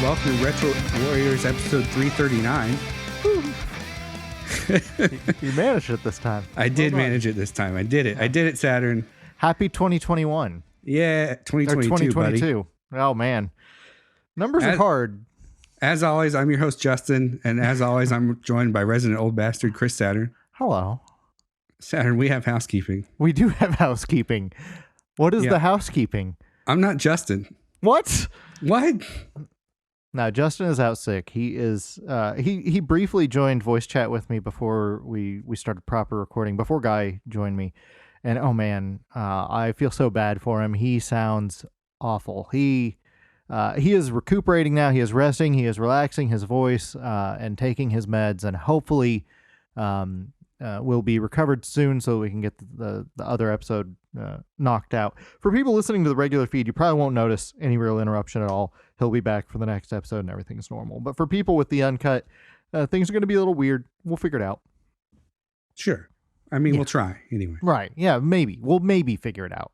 welcome to Retro Warriors episode 339. You managed it this time. I did manage it this time. I did it. I did it, Saturn. Happy 2021. Yeah, 2022, 2022. Buddy. Oh, man. Numbers are hard. As always, I'm your host, Justin. And as always, I'm joined by resident old bastard, Chris Saturn. Hello. Saturn, we have housekeeping. We do have housekeeping. What is the housekeeping? I'm not Justin. What? What? No, Justin is out sick. He is. He briefly joined voice chat with me before we started proper recording. Before Guy joined me, and oh man, I feel so bad for him. He sounds awful. He is recuperating now. He is resting. He is relaxing his voice and taking his meds, and hopefully, will be recovered soon so we can get the other episode knocked out. For people listening to the regular feed, you probably won't notice any real interruption at all. He'll be back for the next episode and everything's normal. But for people with the uncut, things are going to be a little weird. We'll figure it out. Sure. I mean, we'll try anyway. Right. Yeah, maybe. We'll maybe figure it out.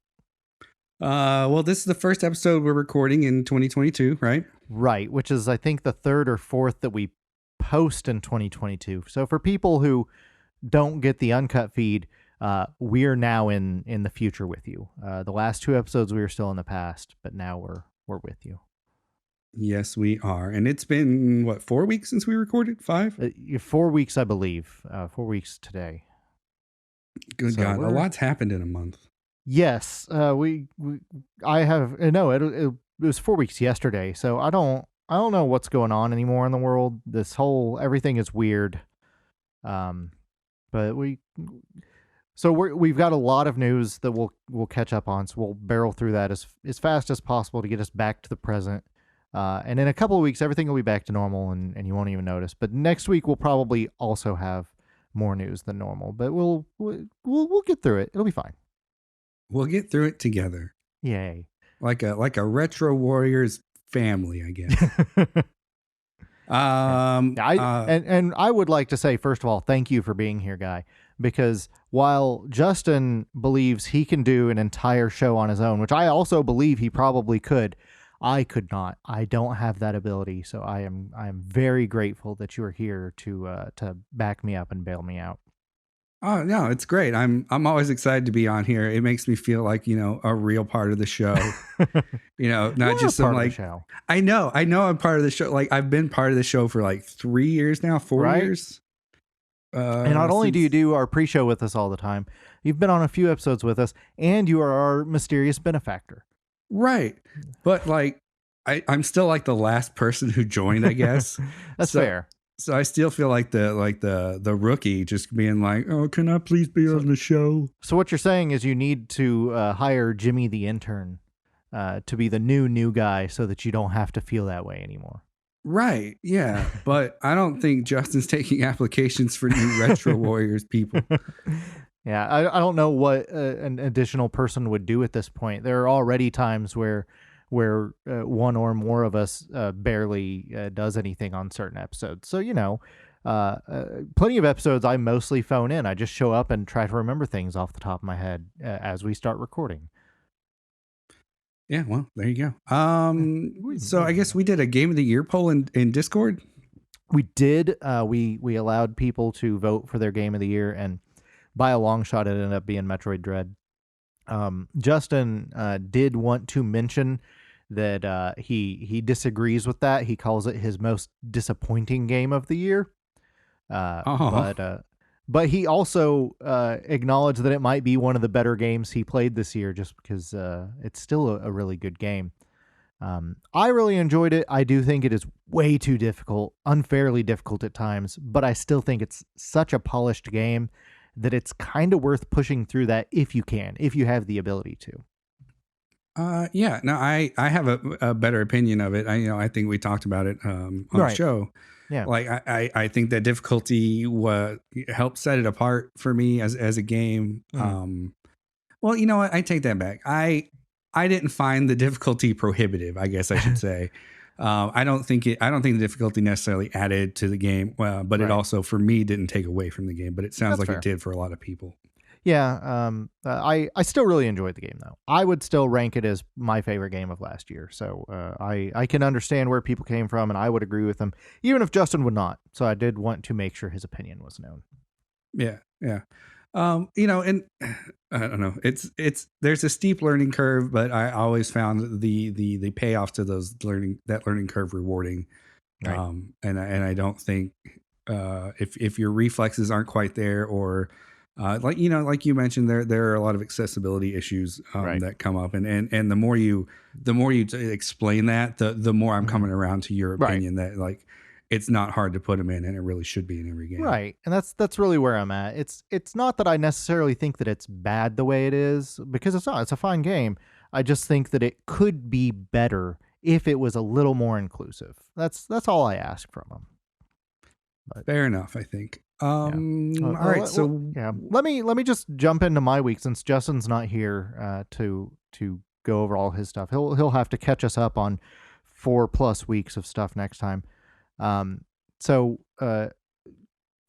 Well, this is the first episode we're recording in 2022, right? Right, which is, I think, the third or fourth that we post in 2022. So for people who don't get the uncut feed, we're now in the future with you. The last two episodes we were still in the past, but now we're with you. Yes, we are. And it's been, what, 4 weeks since we recorded? 5? 4 weeks, I believe. 4 weeks today. Good God. A lot's happened in a month. Yes. I was 4 weeks yesterday. So I don't know what's going on anymore in the world. Everything is weird. But we've got a lot of news that we'll catch up on. So we'll barrel through that as fast as possible to get us back to the present. And in a couple of weeks, everything will be back to normal and you won't even notice. But next week, we'll probably also have more news than normal, but we'll get through it. It'll be fine. We'll get through it together. Yay. Like a Retro Warriors family, I guess. And I would like to say, first of all, thank you for being here, Guy, because while Justin believes he can do an entire show on his own, which I also believe he probably could, I could not. I don't have that ability, so I am very grateful that you are here to back me up and bail me out. Oh no, it's great. I'm always excited to be on here. It makes me feel like, a real part of the show. Not just some like show. I know I'm part of the show. Like I've been part of the show for like 3 years now, 4 years. And not only do you do our pre-show with us all the time, you've been on a few episodes with us, and you are our mysterious benefactor. Right. But like I'm still like the last person who joined, I guess. That's fair. So I still feel like the rookie just being like, oh, can I please be on the show? So what you're saying is you need to hire Jimmy the intern to be the new guy so that you don't have to feel that way anymore. Right. Yeah. But I don't think Justin's taking applications for new Retro Warriors people. Yeah. I don't know what an additional person would do at this point. There are already times where one or more of us barely does anything on certain episodes. So, plenty of episodes I mostly phone in. I just show up and try to remember things off the top of my head as we start recording. Yeah, well, there you go. So I guess we did a Game of the Year poll in Discord. We did. We allowed people to vote for their Game of the Year, and by a long shot, it ended up being Metroid Dread. Justin did want to mention that he disagrees with that. He calls it his most disappointing game of the year. But he also acknowledged that it might be one of the better games he played this year, just because it's still a really good game. I really enjoyed it. I do think it is way too difficult, unfairly difficult at times, but I still think it's such a polished game that it's kind of worth pushing through that if you have the ability to. Yeah, no, I have a better opinion of it. I think we talked about it on the show. Yeah, like I think that difficulty helped set it apart for me as a game. Well, you know what? I take that back. I didn't find the difficulty prohibitive, I guess I should say. I don't think the difficulty necessarily added to the game, but it also, for me, didn't take away from the game. But it sounds like it did for a lot of people. Yeah, I still really enjoyed the game though. I would still rank it as my favorite game of last year. So I can understand where people came from, and I would agree with them, even if Justin would not. So I did want to make sure his opinion was known. Yeah, yeah. And I don't know. It's there's a steep learning curve, but I always found the payoff to that learning curve rewarding. Right. And I don't think if your reflexes aren't quite there, or like you mentioned, there are a lot of accessibility issues Right. that come up, and the more you explain that, the more I'm Mhm. coming around to your Right. opinion that like it's not hard to put them in, and it really should be in every game. Right. And that's really where I'm at. It's not that I necessarily think that it's bad the way it is, because it's not. It's a fine game. I just think that it could be better if it was a little more inclusive. That's all I ask from them. But Fair enough, I think. yeah. All right, so Yeah. Let me just jump into my week since Justin's not here to go over all his stuff. He'll have to catch us up on 4+ weeks of stuff next time. Um, so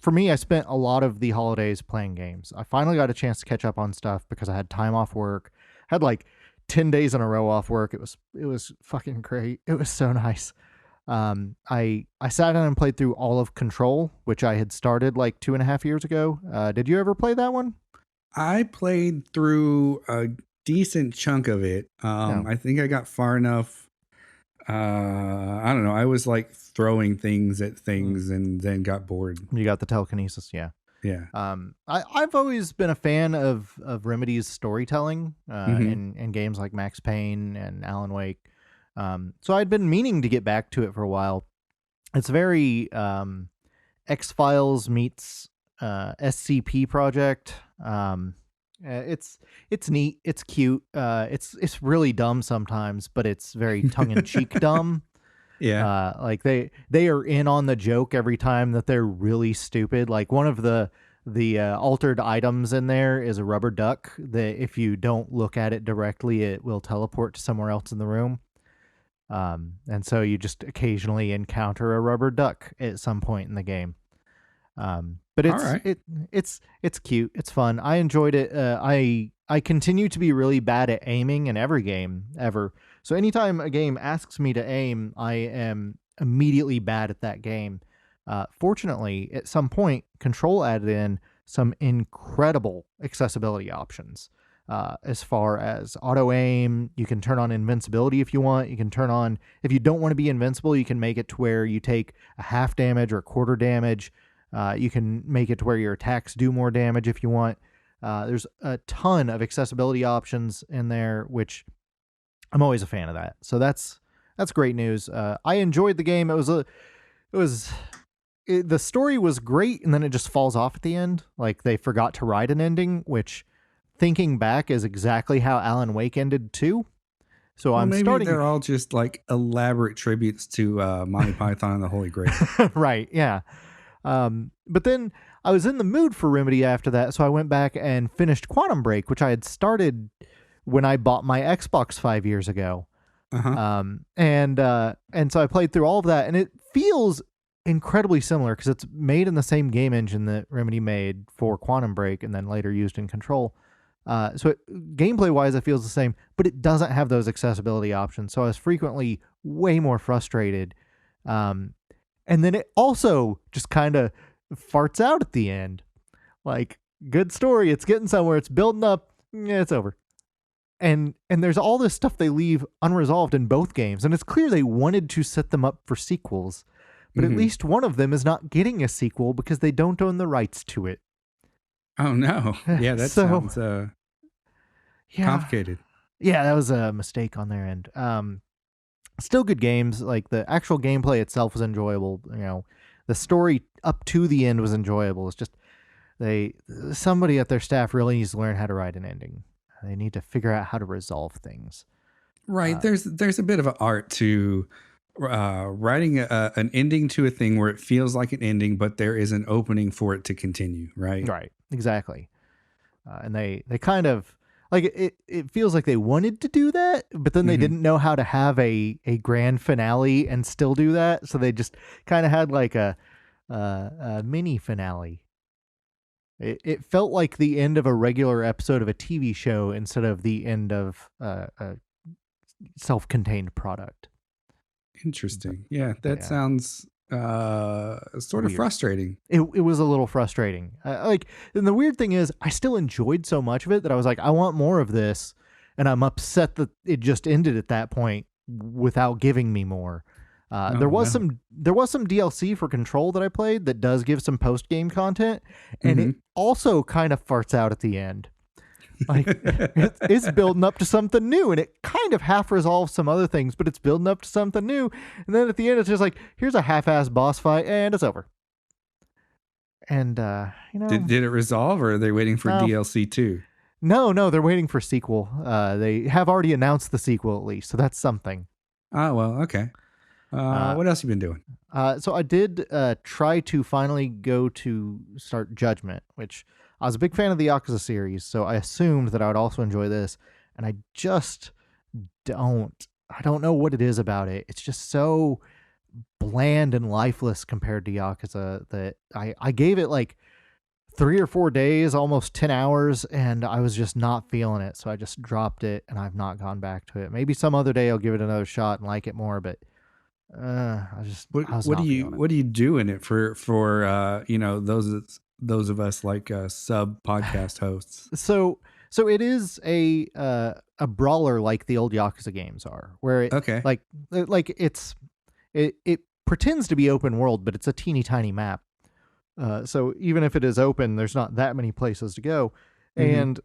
for me, I spent a lot of the holidays playing games. I finally got a chance to catch up on stuff because I had time off work. Had like 10 days in a row off work. It was fucking great. It was so nice. I sat down and played through all of Control, which I had started like 2.5 years ago. Did you ever play that one? I played through a decent chunk of it. No, I think I got far enough. I don't know. I was like throwing things at Mm. things and then got bored. You got the telekinesis, yeah. Yeah. I've always been a fan of Remedy's storytelling Hmm. in games like Max Payne and Alan Wake. So I'd been meaning to get back to it for a while. It's very X-Files meets SCP Project. It's neat. It's cute. It's really dumb sometimes, but it's very tongue in cheek dumb. Yeah. Like they are in on the joke every time that they're really stupid. Like one of the altered items in there is a rubber duck that if you don't look at it directly, it will teleport to somewhere else in the room. And so you just occasionally encounter a rubber duck at some point in the game. But All right. it's cute. It's fun. I enjoyed it. I continue to be really bad at aiming in every game ever. So anytime a game asks me to aim, I am immediately bad at that game. Fortunately, at some point, Control added in some incredible accessibility options. As far as auto aim, you can turn on invincibility if you want. You can turn on, if you don't want to be invincible, you can make it to where you take a half damage or a quarter damage. You can make it to where your attacks do more damage if you want. There's a ton of accessibility options in there, which I'm always a fan of that. So that's great news. I enjoyed the game. The story was great, and then it just falls off at the end. Like they forgot to write an ending, which thinking back is exactly how Alan Wake ended too. So Well, I'm maybe starting they're all just like elaborate tributes to Monty Python and the Holy Grail. right, yeah. But then I was in the mood for Remedy after that, so I went back and finished Quantum Break, which I had started when I bought my Xbox 5 years ago. Uh huh. And so I played through all of that, and it feels incredibly similar because it's made in the same game engine that Remedy made for Quantum Break and then later used in Control. Gameplay wise, it feels the same, but it doesn't have those accessibility options. So I was frequently way more frustrated. And then it also just kind of farts out at the end. Like, good story, it's getting somewhere, it's building up, it's over. And there's all this stuff they leave unresolved in both games, and it's clear they wanted to set them up for sequels. But at Hmm. least one of them is not getting a sequel because they don't own the rights to it. Oh no. Yeah, that So, sounds yeah. complicated. Yeah, that was a mistake on their end. Still good games. Like the actual gameplay itself was enjoyable. The story up to the end was enjoyable. It's just somebody at their staff really needs to learn how to write an ending. They need to figure out how to resolve things. Right. Uh, There's a bit of an art to writing an ending to a thing where it feels like an ending, but there is an opening for it to continue. Right. right, exactly. And they kind of like it feels like they wanted to do that, but then they Hmm. didn't know how to have a grand finale and still do that, so they just kind of had like a mini finale. It felt like the end of a regular episode of a TV show instead of the end of a self-contained product. Interesting. Yeah, But that sounds sort of weird. frustrating. It was a little frustrating. And the weird thing is, I still enjoyed so much of it that I was like, I want more of this, and I'm upset that it just ended at that point without giving me more. There was some DLC for Control that I played that does give some post game content, and it also kind of farts out at the end. Like it's building up to something new, and it kind of half resolves some other things, but it's building up to something new, and then at the end it's just like, here's a half-ass boss fight and it's over. And did it resolve, or are they waiting for DLC 2? No, they're waiting for sequel. They have already announced the sequel at least, so that's something. Oh, well, okay. What else you been doing? So I did try to finally go to start Judgment, which I was a big fan of the Yakuza series, so I assumed that I would also enjoy this, and I just don't. I don't know what it is about it. It's just so bland and lifeless compared to Yakuza that I gave it like 3 or 4 days, almost 10 hours, and I was just not feeling it, so I just dropped it, and I've not gone back to it. Maybe some other day I'll give it another shot and like it more, but what do you do in it for those of us like sub podcast hosts? So it is a brawler like the old Yakuza games are, where it pretends to be open world, but it's a teeny tiny map. So even if it is open, there's not that many places to go. And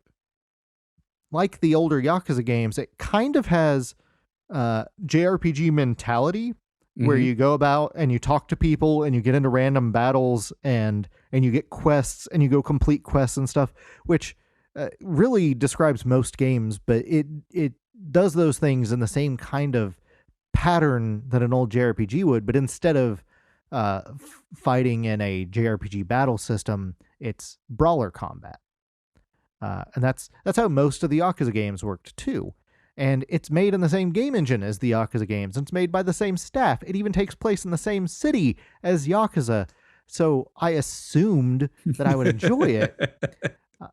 like the older Yakuza games, it kind of has JRPG mentality, where you go about and you talk to people and you get into random battles and you get quests and you go complete quests and stuff, which really describes most games, but it does those things in the same kind of pattern that an old JRPG would, but instead of fighting in a JRPG battle system, it's brawler combat. And that's how most of the Yakuza games worked too. And it's made in the same game engine as the Yakuza games. And it's made by the same staff. It even takes place in the same city as Yakuza. So I assumed that I would enjoy it.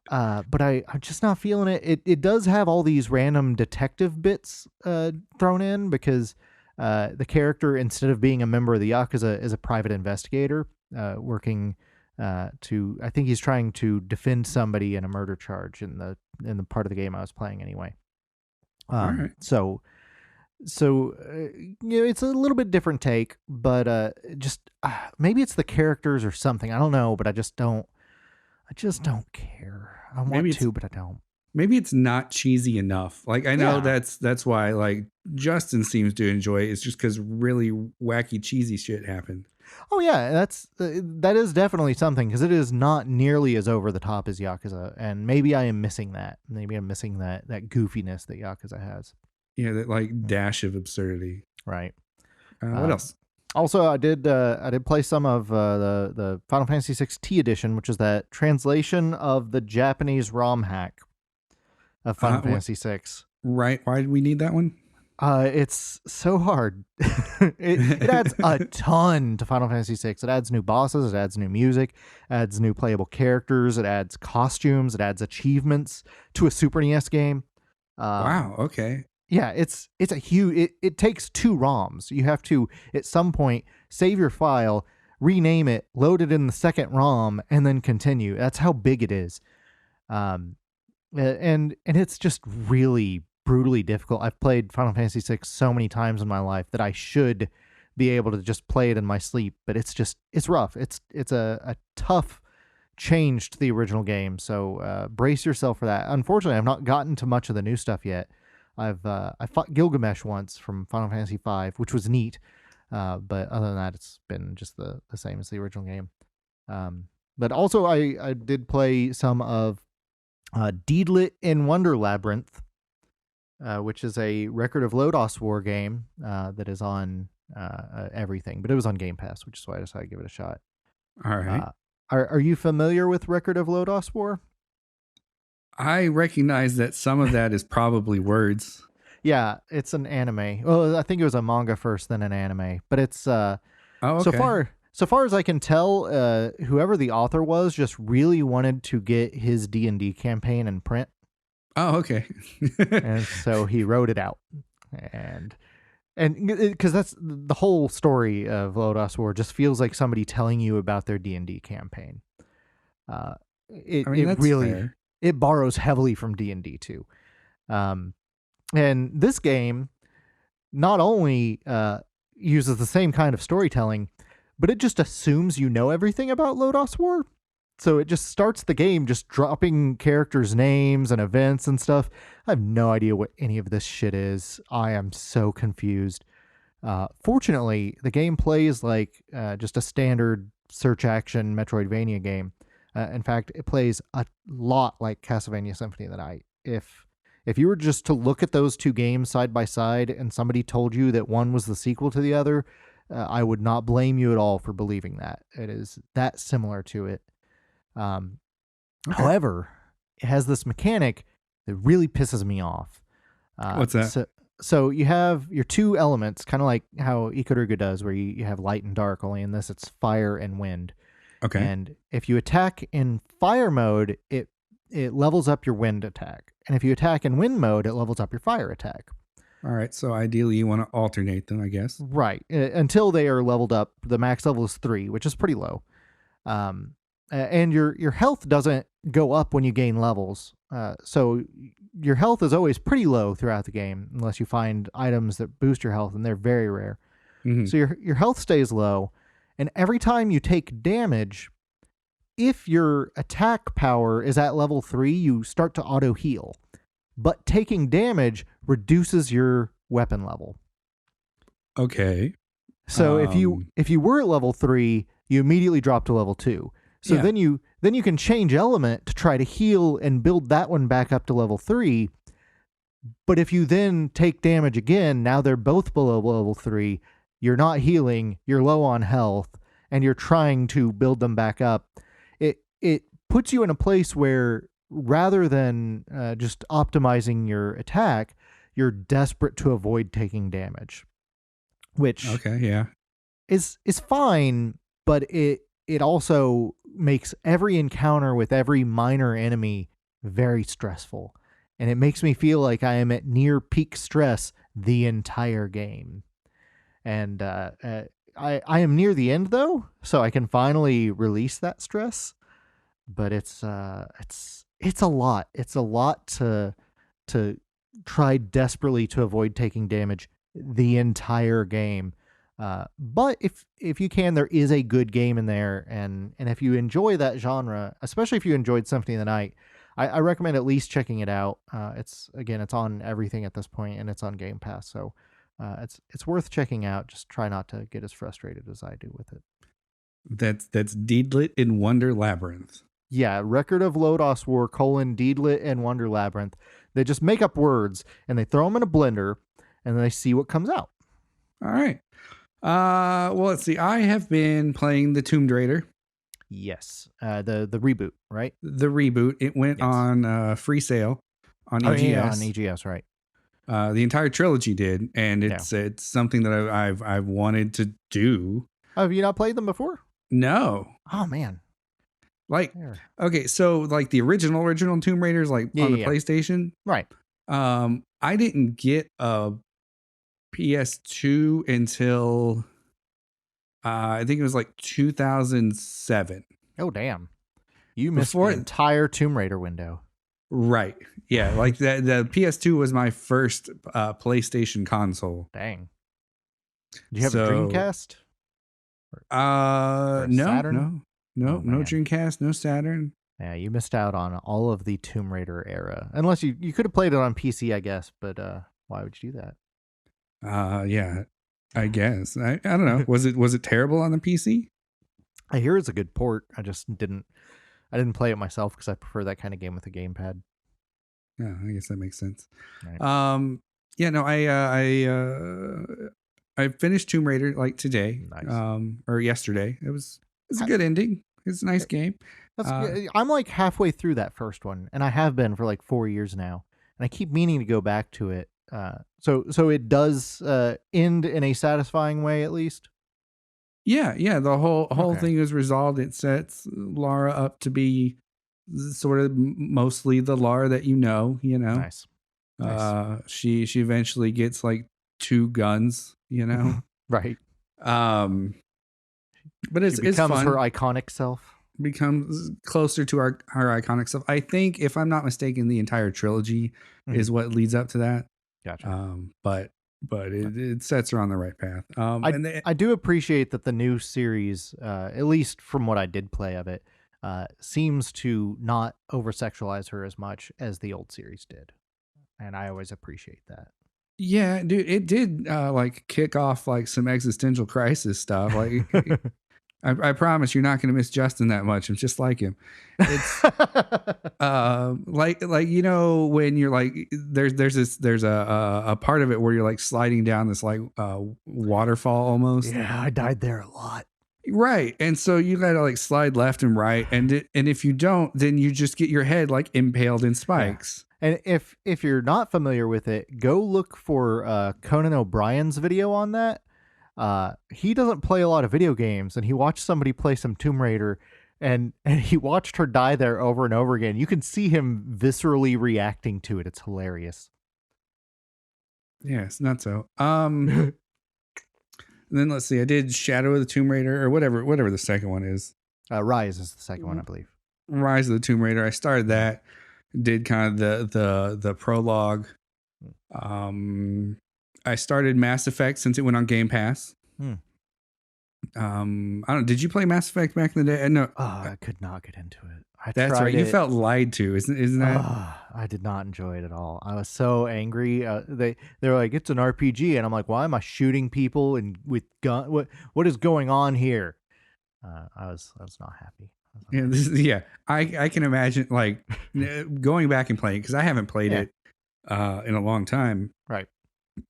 But I'm just not feeling it. It does have all these random detective bits thrown in because the character, instead of being a member of the Yakuza, is a private investigator working I think he's trying to defend somebody in a murder charge in the part of the game I was playing anyway. All right. So it's a little bit different take, but just maybe it's the characters or something. I don't know, but I just don't care. I want to, but I don't. Maybe it's not cheesy enough. Like I know that's why like Justin seems to enjoy it. It's just because really wacky cheesy shit happened. Oh yeah, that is definitely something, because it is not nearly as over the top as Yakuza, and maybe I am missing that. Maybe I'm missing that goofiness that Yakuza has. Yeah, that like dash of absurdity. Right. What else? Also, I did play some of the Final Fantasy VI T edition, which is that translation of the Japanese ROM hack of Final Fantasy VI. Right. Why did we need that one? It's so hard. it adds a ton to Final Fantasy VI. It adds new bosses, it adds new music, adds new playable characters, it adds costumes, it adds achievements to a Super NES game. Wow, okay. Yeah, it's a huge... It takes 2 ROMs. You have to, at some point, save your file, rename it, load it in the second ROM, and then continue. That's how big it is. And it's just really brutally difficult. I've played Final Fantasy VI so many times in my life that I should be able to just play it in my sleep, but it's rough. It's a tough change to the original game, so brace yourself for that. Unfortunately, I've not gotten to much of the new stuff yet. I fought Gilgamesh once from Final Fantasy V, which was neat, but other than that, it's been just the same as the original game. But also, I did play some of Deedlit in Wonder Labyrinth, which is a Record of Lodoss War game that is on everything, but it was on Game Pass, which is why I decided to give it a shot. All right. Are you familiar with Record of Lodoss War? I recognize that some of that is probably words. Yeah, it's an anime. Well, I think it was a manga first, then an anime. But it's okay. So far as I can tell, whoever the author was just really wanted to get his D&D campaign in print, Oh, okay. and so he wrote it out. And because that's the whole story of Lodoss War, just feels like somebody telling you about their D&D campaign. It I mean, it that's really fair. it borrows heavily from D&D too. And this game not only uses the same kind of storytelling, but it just assumes you know everything about Lodoss War. So it just starts the game just dropping characters' names and events and stuff. I have no idea what any of this shit is. I am so confused. Fortunately, the game plays like just a standard search action Metroidvania game. In fact, it plays a lot like Castlevania Symphony of the Night. If you were just to look at those two games side by side and somebody told you that one was the sequel to the other, I would not blame you at all for believing that. It is that similar to it. Okay. However, it has this mechanic that really pisses me off. What's that? So you have your two elements, kind of like how Ikaruga does, where you have light and dark, only in this it's fire and wind. Okay. And if you attack in fire mode, it levels up your wind attack. And if you attack in wind mode, it levels up your fire attack. All right. So ideally, you want to alternate them, I guess. Right. Until they are leveled up, the max level is 3, which is pretty low. And your health doesn't go up when you gain levels. So your health is always pretty low throughout the game, unless you find items that boost your health, and they're very rare. Mm-hmm. So your health stays low, and every time you take damage, if your attack power is at level 3, you start to auto heal. But taking damage reduces your weapon level. Okay. So if you were at level 3, you immediately drop to level 2. So then you can change element to try to heal and build that one back up to level 3. But if you then take damage again, now they're both below level 3. You're not healing, you're low on health, and you're trying to build them back up. It puts you in a place where rather than just optimizing your attack, you're desperate to avoid taking damage, which is fine, but it also makes every encounter with every minor enemy very stressful, and it makes me feel like I am at near peak stress the entire game. And I am near the end though, so I can finally release that stress. But it's a lot. It's a lot to try desperately to avoid taking damage the entire game. But if you can, there is a good game in there, and if you enjoy that genre, especially if you enjoyed Symphony of the Night, I recommend at least checking it out. It's on everything at this point, and it's on Game Pass, so it's worth checking out. Just try not to get as frustrated as I do with it. That's Deedlit in Wonder Labyrinth. Yeah, Record of Lodoss War, Deedlit and Wonder Labyrinth. They just make up words, and they throw them in a blender, and then they see what comes out. All right. Well, let's see. I have been playing the Tomb Raider. Yes. The reboot, right? The reboot. It went on free sale on EGS. Yeah, on EGS, right. The entire trilogy did, and it's something that I've wanted to do. Oh, have you not played them before? No. Oh man. Like, okay, so like the original Tomb Raiders, like on the PlayStation, right? I didn't get a PS2 until I think it was like 2007. Oh damn! You missed the entire Tomb Raider window. Right? Yeah, like the PS2 was my first PlayStation console. Dang. Did you have a Dreamcast? No, Dreamcast, no Saturn. Yeah, you missed out on all of the Tomb Raider era. Unless you could have played it on PC, I guess, but why would you do that? Yeah, I guess. I don't know. Was it terrible on the PC? I hear it's a good port. I didn't play it myself because I prefer that kind of game with a gamepad. Yeah, I guess that makes sense. Right. Yeah, no, I finished Tomb Raider like today. Nice. Or yesterday. It's a good ending. It's a nice game. I'm like halfway through that first one, and I have been for like 4 years now, and I keep meaning to go back to it. So it does end in a satisfying way, at least. Yeah. The whole Okay. thing is resolved. It sets Lara up to be sort of mostly the Lara that you know. Nice. Nice. She eventually gets like 2 guns. Right. Um, but She it's becomes her fun. iconic self. Becomes closer to our iconic stuff. I think, if I'm not mistaken, the entire trilogy Mhm. is what leads up to that. Gotcha. But it sets her on the right path. I And they, I do appreciate that the new series, at least from what I did play of it, seems to not over sexualize her as much as the old series did, and I always appreciate that. yeah, dude, it did like kick off like some existential crisis stuff. Like, I promise you're not going to miss Justin that much. I'm just like him. It's like when you're like there's a part of it where you're like sliding down this like waterfall almost. Yeah, I died there a lot. Right. And so you gotta like slide left and right, and if you don't, then you just get your head like impaled in Yeah. spikes. And if you're not familiar with it, go look for Conan O'Brien's video on that. He doesn't play a lot of video games, and he watched somebody play some Tomb Raider, and he watched her die there over and over again. You can see him viscerally reacting to it. It's hilarious. Yeah, it's not so. And then let's see, I did Shadow of the Tomb Raider or whatever the second one is. Rise is the second one, I believe. Rise of the Tomb Raider. I started that, did kind of the prologue. I started Mass Effect since it went on Game Pass. I don't know. Did you play Mass Effect back in the day? No. Oh, I could not get into it. That's right. You felt lied to, isn't that? I did not enjoy it at all. I was so angry. They're like, it's an RPG, and I'm like, why am I shooting people and with gun? What is going on here? I was not happy. Yeah. I can imagine like going back and playing, because I haven't played it in a long time. Right.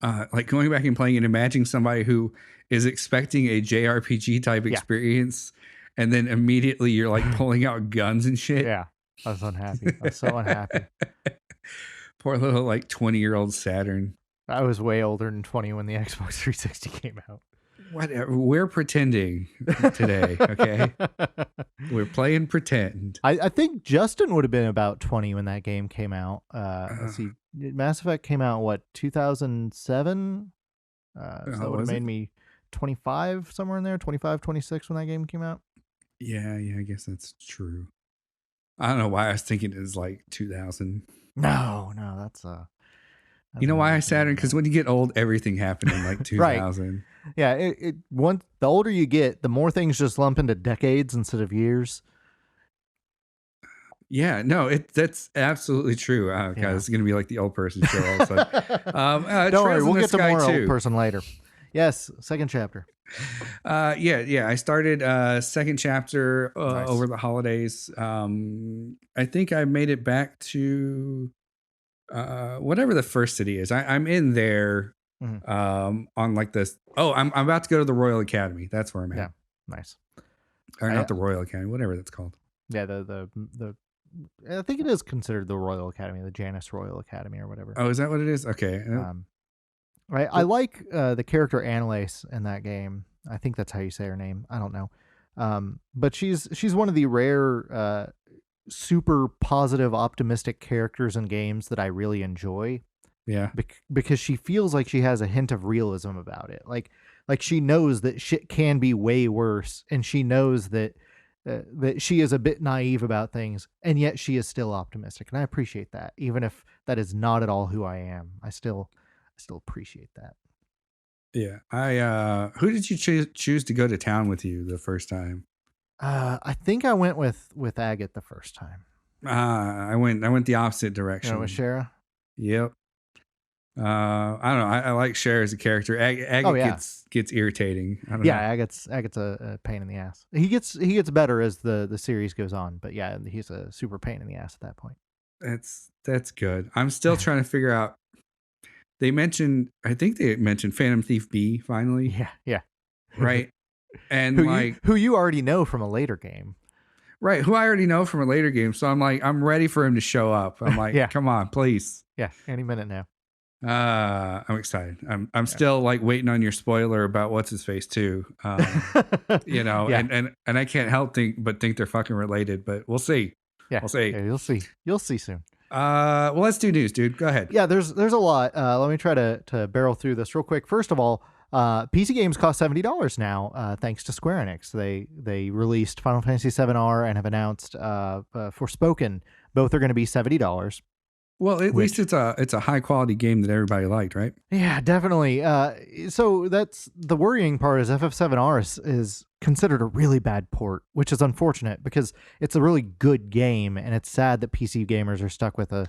Like going back and playing and imagining somebody who is expecting a JRPG type experience, and then immediately you're like pulling out guns and shit. Yeah, I was unhappy. I was so unhappy. Poor little like 20-year-old Saturn. I was way older than 20 when the Xbox 360 came out. Whatever. We're pretending today, okay? We're playing pretend. I think Justin would have been about 20 when that game came out. Let's see. Mass Effect came out, what, 2007? So that would have made me 25, somewhere in there, 25, 26 when that game came out. Yeah, I guess that's true. I don't know why I was thinking it was like 2000. No, that's you know why I Saturn? Because when you get old, everything happened in like 2000. Right. Yeah, the older you get, the more things just lump into decades instead of years. Yeah, no, that's absolutely true. God, it's gonna be like the old person show all of a sudden. Don't worry, we'll get to more too. old person later. Yes, second chapter. Yeah. I started second chapter Nice. over the holidays. I think I made it back to whatever the first city is. I'm in there. On like this. Oh, I'm about to go to the Royal Academy. That's where I'm at. Yeah, nice. Or not the Royal Academy, whatever that's called. Yeah, the I think it is considered the Royal Academy, the Janus Royal Academy or whatever. Oh, is that what it is? Okay. Right. I like the character Annalise in that game. I think that's how you say her name. I don't know. But she's one of the rare super positive, optimistic characters in games that I really enjoy. Yeah. Because she feels like she has a hint of realism about it. Like she knows that shit can be way worse, and she knows that she is a bit naive about things, and yet she is still optimistic, and I appreciate that. Even if that is not at all who I am, I still appreciate that. Yeah. Who did you choose to go to town with you the first time? I think I went with Agate the first time. I went the opposite direction. With Shara? Yep. I don't know. I like Cher as a character. Agate gets irritating. I don't know. Agate's a pain in the ass. He gets better as the series goes on, but yeah, he's a super pain in the ass at that point. That's good. I'm still trying to figure out. I think they mentioned Phantom Thief B finally. Yeah. Right. And who you already know from a later game. Right, who I already know from a later game. So I'm ready for him to show up. I'm like, come on, please. Yeah, any minute now. I'm excited. I'm still like waiting on your spoiler about what's his face too. You know, Yeah. and I can't help but think they're fucking related, but we'll see. Yeah. We'll see. Yeah, you'll see. You'll see soon. Well, let's do news, dude. Go ahead. Yeah, there's a lot. Let me try to barrel through this real quick. First of all, PC games cost $70 now, thanks to Square Enix. They released Final Fantasy VII R and have announced Forspoken. Both are going to be $70. Well, at least Which, it's a high quality game that everybody liked, right? yeah, definitely. So that's the worrying part is FF7R is considered a really bad port, which is unfortunate because it's a really good game, and it's sad that PC gamers are stuck with a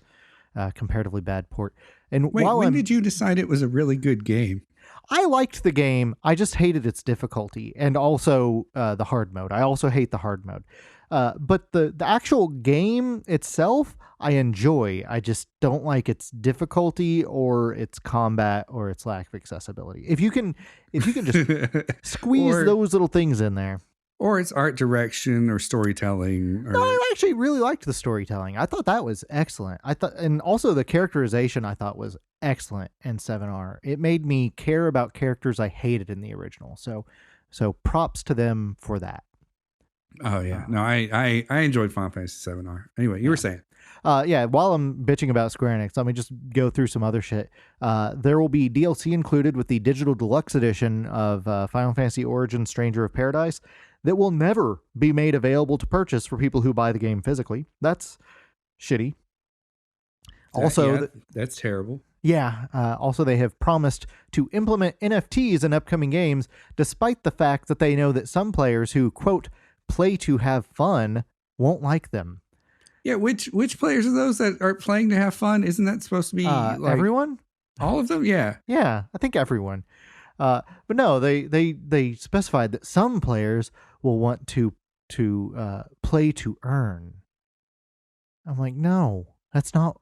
comparatively bad port. And Wait, while when did you decide it was a really good game? I liked the game, I just hated its difficulty and also the hard mode. I also hate the hard mode. But the actual game itself, I enjoy. I just don't like its difficulty or its combat or its lack of accessibility. If you can just squeeze or those little things in there. or its art direction or storytelling No, or I actually really liked the storytelling. I thought that was excellent. I thought, and also the characterization I thought was excellent in 7R. It made me care about characters I hated in the original. So props to them for that. oh yeah. No, I enjoyed Final Fantasy 7R. Anyway, you were saying. Yeah, while I'm bitching about Square Enix, let me just go through some other shit. There will be DLC included with the digital deluxe edition of Final Fantasy Origins Stranger of Paradise that will never be made available to purchase for people who buy the game physically. That's shitty. Also, that's terrible. yeah, also they have promised to implement NFTs in upcoming games, despite the fact that they know that some players who, quote, play to have fun won't like them. Yeah, which players are those that are playing to have fun? Isn't that supposed to be like Everyone? all of them? Yeah. Yeah, I think everyone. But no, they specified that some players will want to play to earn. I'm like, no, that's not.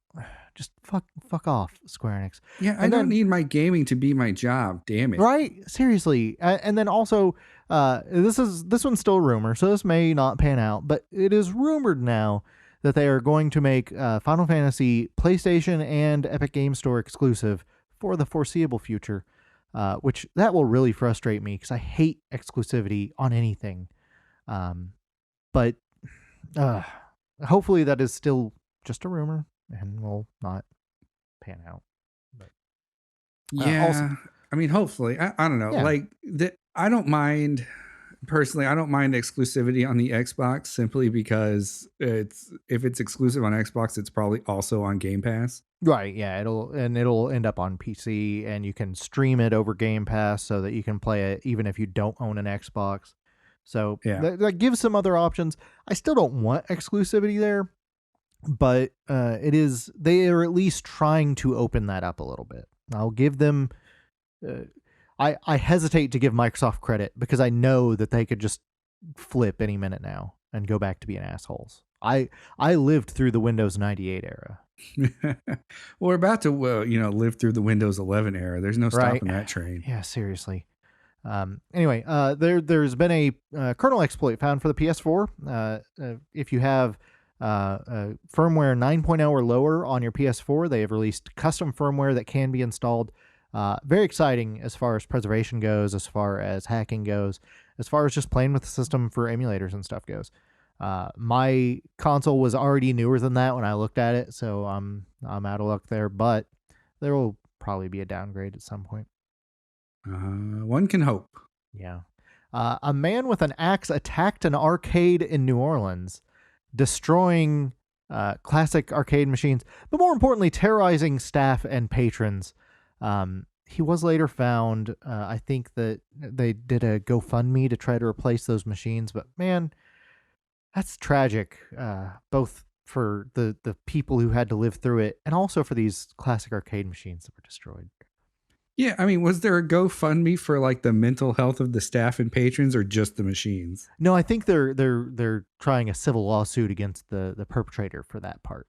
Just fuck off, Square Enix. Yeah, I don't need my gaming to be my job. Damn it. Right? Seriously. And then also, this one's still a rumor, so this may not pan out, but it is rumored now that they are going to make Final Fantasy PlayStation and Epic Game Store exclusive for the foreseeable future, which that will really frustrate me because I hate exclusivity on anything. But hopefully that is still just a rumor and will not pan out. But, yeah. also, I mean, hopefully. I don't know. Yeah. Like, I don't mind, personally, I don't mind exclusivity on the Xbox simply because if it's exclusive on Xbox, it's probably also on Game Pass. right, yeah, it'll end up on PC and you can stream it over Game Pass so that you can play it even if you don't own an Xbox. So Yeah. that gives some other options. I still don't want exclusivity there, but they are at least trying to open that up a little bit. I'll give them I hesitate to give Microsoft credit because I know that they could just flip any minute now and go back to being assholes. I lived through the Windows 98 era. Well, we're about to live through the Windows 11 era. There's no stopping that train. Yeah, seriously. Anyway, there's been a kernel exploit found for the PS4. If you have firmware 9.0 or lower on your PS4, they have released custom firmware that can be installed. Very exciting as far as preservation goes, as far as hacking goes, as far as just playing with the system for emulators and stuff goes. My console was already newer than that when I looked at it, so I'm out of luck there, but there will probably be a downgrade at some point. One can hope. Yeah. A man with an axe attacked an arcade in New Orleans, destroying classic arcade machines, but more importantly, terrorizing staff and patrons. He was later found. I think that they did a GoFundMe to try to replace those machines, but man, that's tragic, both for the people who had to live through it and also for these classic arcade machines that were destroyed. Yeah, I mean, was there a GoFundMe for like the mental health of the staff and patrons or just the machines? No, I think they're trying a civil lawsuit against the perpetrator for that part.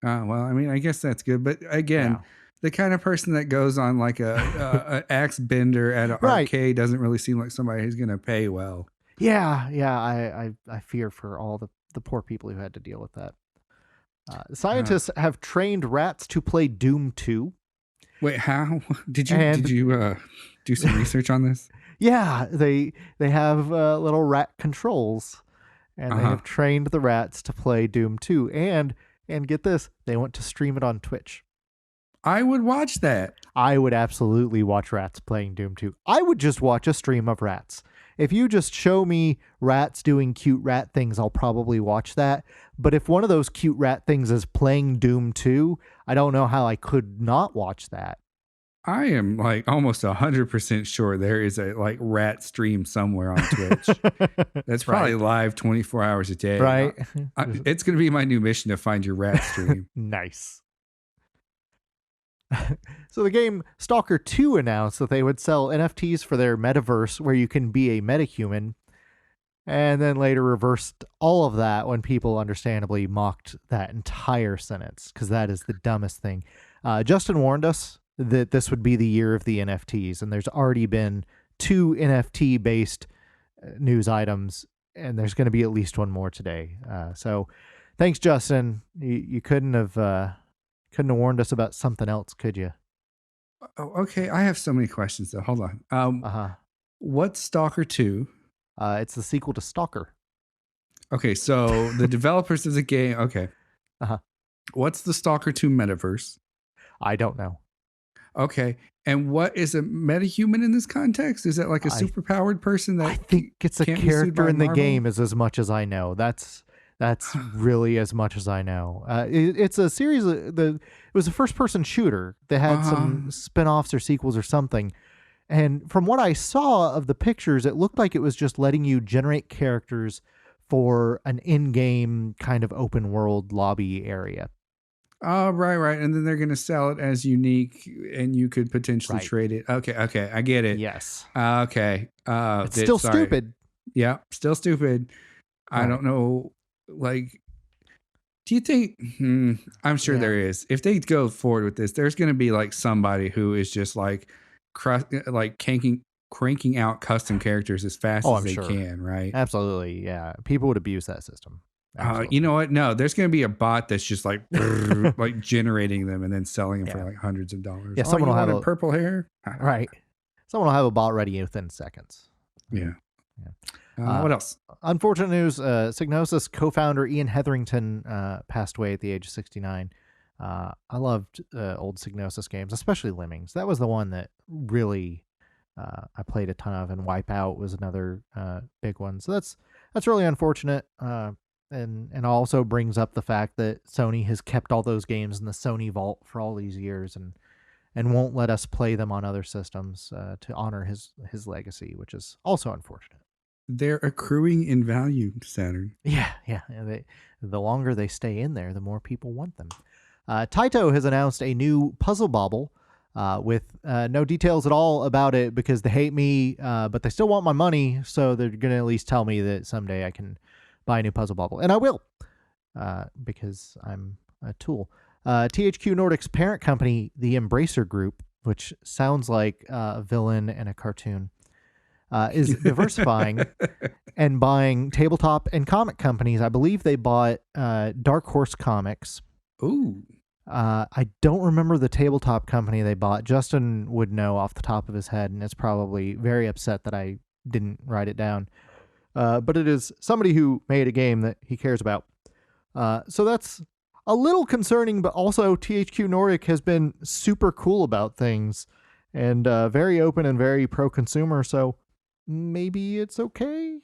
Well, I mean, I guess that's good. But again, the kind of person that goes on like a axe bender at an arcade doesn't really seem like somebody who's going to pay well. Yeah. I fear for all the poor people who had to deal with that. Scientists have trained rats to play Doom 2. Wait, how did And you do some research on this? yeah, they have little rat controls, and they Uh-huh. have trained the rats to play Doom 2. And get this, they want to stream it on Twitch. I would watch that. I would absolutely watch rats playing Doom 2. I would just watch a stream of rats. If you just show me rats doing cute rat things, I'll probably watch that. But if one of those cute rat things is playing Doom 2, I don't know how I could not watch that. I am like almost 100% sure there is a like rat stream somewhere on Twitch. That's probably live 24 hours a day. Right. It's going to be my new mission to find your rat stream. Nice. So the game Stalker 2 announced that they would sell NFTs for their metaverse where you can be a metahuman, and then later reversed all of that when people understandably mocked that entire sentence, because that is the dumbest thing. Justin warned us that this would be the year of the NFTs, and there's already been 2 NFT-based news items, and there's going to be at least one more today. So thanks, Justin. You couldn't have warned us about something else, could you? Oh, okay. I have so many questions though. Hold on. What's Stalker 2? It's the sequel to Stalker. Okay, so the developers of the game. Okay. What's the Stalker 2 metaverse? I don't know. Okay. And what is a metahuman in this context? Is that like a superpowered person that I think it's a character in the game is as much as I know. That's really as much as I know. It's a series it was a first person shooter that had some spin-offs or sequels or something. And from what I saw of the pictures, it looked like it was just letting you generate characters for an in-game kind of open world lobby area. Oh, right. And then they're going to sell it as unique and you could potentially trade it. Okay. I get it. Yes. Okay. It's still stupid. Yeah, still stupid. Right. I don't know. Like, do you think, I'm sure there is. If they go forward with this, there's going to be like somebody who is just like cranking out custom characters as fast as they can, right? Absolutely, yeah. People would abuse that system. You know what? No, there's going to be a bot that's just like like generating them and then selling them for like hundreds of dollars. Yeah, someone will have a purple hair, right? Someone will have a bot ready within seconds. Yeah. What else? Unfortunate news: Psygnosis co-founder Ian Hetherington passed away at the age of 69. I loved old Psygnosis games, especially Lemmings. That was the one that really I played a ton of, and Wipeout was another big one. So that's really unfortunate, and also brings up the fact that Sony has kept all those games in the Sony vault for all these years, and won't let us play them on other systems to honor his legacy, which is also unfortunate. They're accruing in value, Saturn. Yeah. The longer they stay in there, the more people want them. Taito has announced a new puzzle bauble with no details at all about it because they hate me, but they still want my money, so they're going to at least tell me that someday I can buy a new puzzle bauble. And I will, because I'm a tool. THQ Nordic's parent company, the Embracer Group, which sounds like a villain in a cartoon, is diversifying and buying tabletop and comic companies. I believe they bought Dark Horse Comics. Ooh. I don't remember the tabletop company they bought. Justin would know off the top of his head, and is probably very upset that I didn't write it down. But it is somebody who made a game that he cares about. So that's a little concerning, but also THQ Nordic has been super cool about things and very open and very pro-consumer, so maybe it's okay?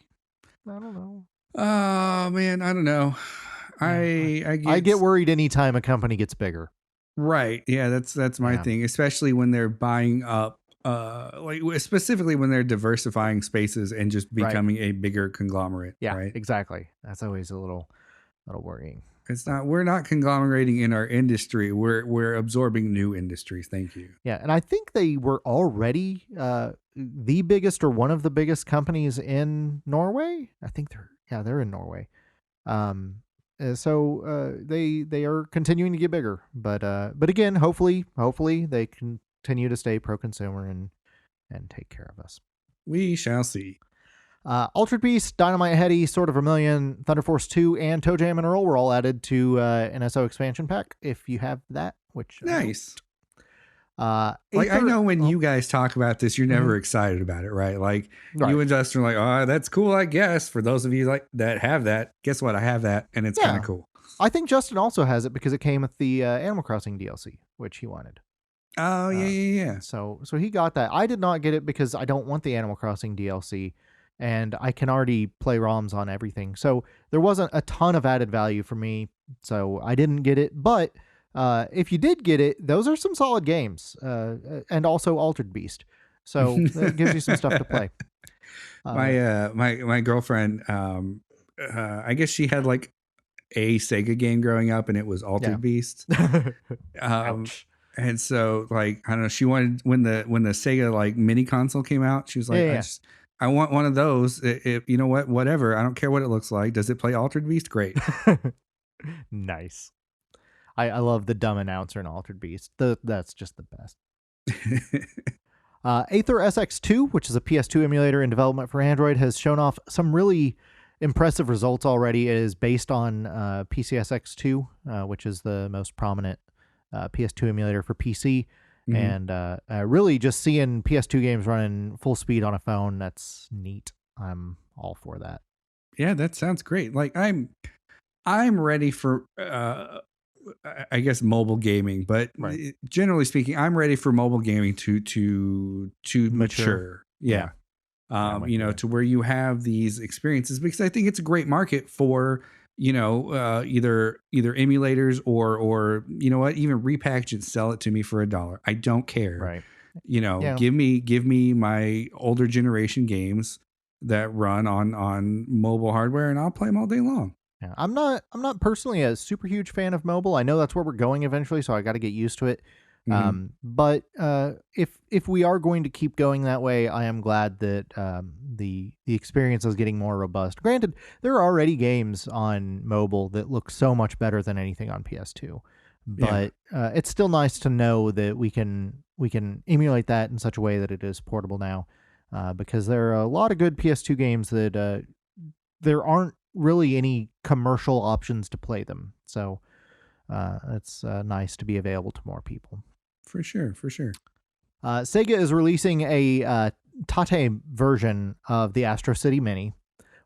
I don't know. Oh, man, I don't know. I get worried anytime a company gets bigger. Right. Yeah, that's my thing, especially when they're buying up like specifically when they're diversifying spaces and just becoming a bigger conglomerate. Yeah, right? Exactly. That's always a little worrying. We're not conglomerating in our industry. We're absorbing new industries. Thank you. Yeah, and I think they were already the biggest or one of the biggest companies in Norway. I think they're in Norway. So they are continuing to get bigger, but again, hopefully they continue to stay pro-consumer and take care of us. We shall see. Altered Beast, Dynamite Heady, Sword of Vermilion, Thunder Force 2, and Toe Jam and Earl were all added to NSO expansion pack. If you have that, which nice. Like, I know when you guys talk about this, you're never Mhm. excited about it, right? Like Right. you and Justin are like, oh, that's cool, I guess. For those of you like that have that, guess what? I have that, and it's kind of Yeah. cool. I think Justin also has it because it came with the Animal Crossing DLC, which he wanted. Oh yeah, yeah, yeah. So he got that. I did not get it because I don't want the Animal Crossing DLC, and I can already play ROMs on everything. So there wasn't a ton of added value for me, so I didn't get it. But if you did get it, those are some solid games, and also Altered Beast. So it gives you some stuff to play. My girlfriend, I guess she had like a Sega game growing up, and it was Yeah. Altered Beast. Ouch. And so like I don't know, she wanted when the Sega like mini console came out, she was like, Yeah. I want one of those. You know what? Whatever. I don't care what it looks like. Does it play Altered Beast? Great. Nice. I love the dumb announcer in Altered Beast. That's just the best. Aether SX2, which is a PS2 emulator in development for Android, has shown off some really impressive results already. It is based on PCSX2, which is the most prominent PS2 emulator for PC. Mhm. And really just seeing PS2 games running full speed on a phone, that's neat. I'm all for that. Yeah, that sounds great. Like I'm ready for I guess mobile gaming, but Right. generally speaking, I'm ready for mobile gaming to mature. Yeah. Yeah. I'm with You you know, there. to where you have these experiences, because I think it's a great market for, you know, either emulators or you know what, even repackage and sell it to me for $1. I don't care. Right. You know, Yeah. give me my older generation games that run on mobile hardware, and I'll play them all day long. Yeah, I'm not personally a super huge fan of mobile. I know that's where we're going eventually, so I got to get used to it. Hmm. But if we are going to keep going that way, I am glad that the experience is getting more robust. Granted, there are already games on mobile that look so much better than anything on PS2, Yeah, but it's still nice to know that we can emulate that in such a way that it is portable now, because there are a lot of good PS2 games that there aren't really any commercial options to play them. So it's nice to be available to more people. for sure, for sure. Sega is releasing a Tate version of the Astro City Mini,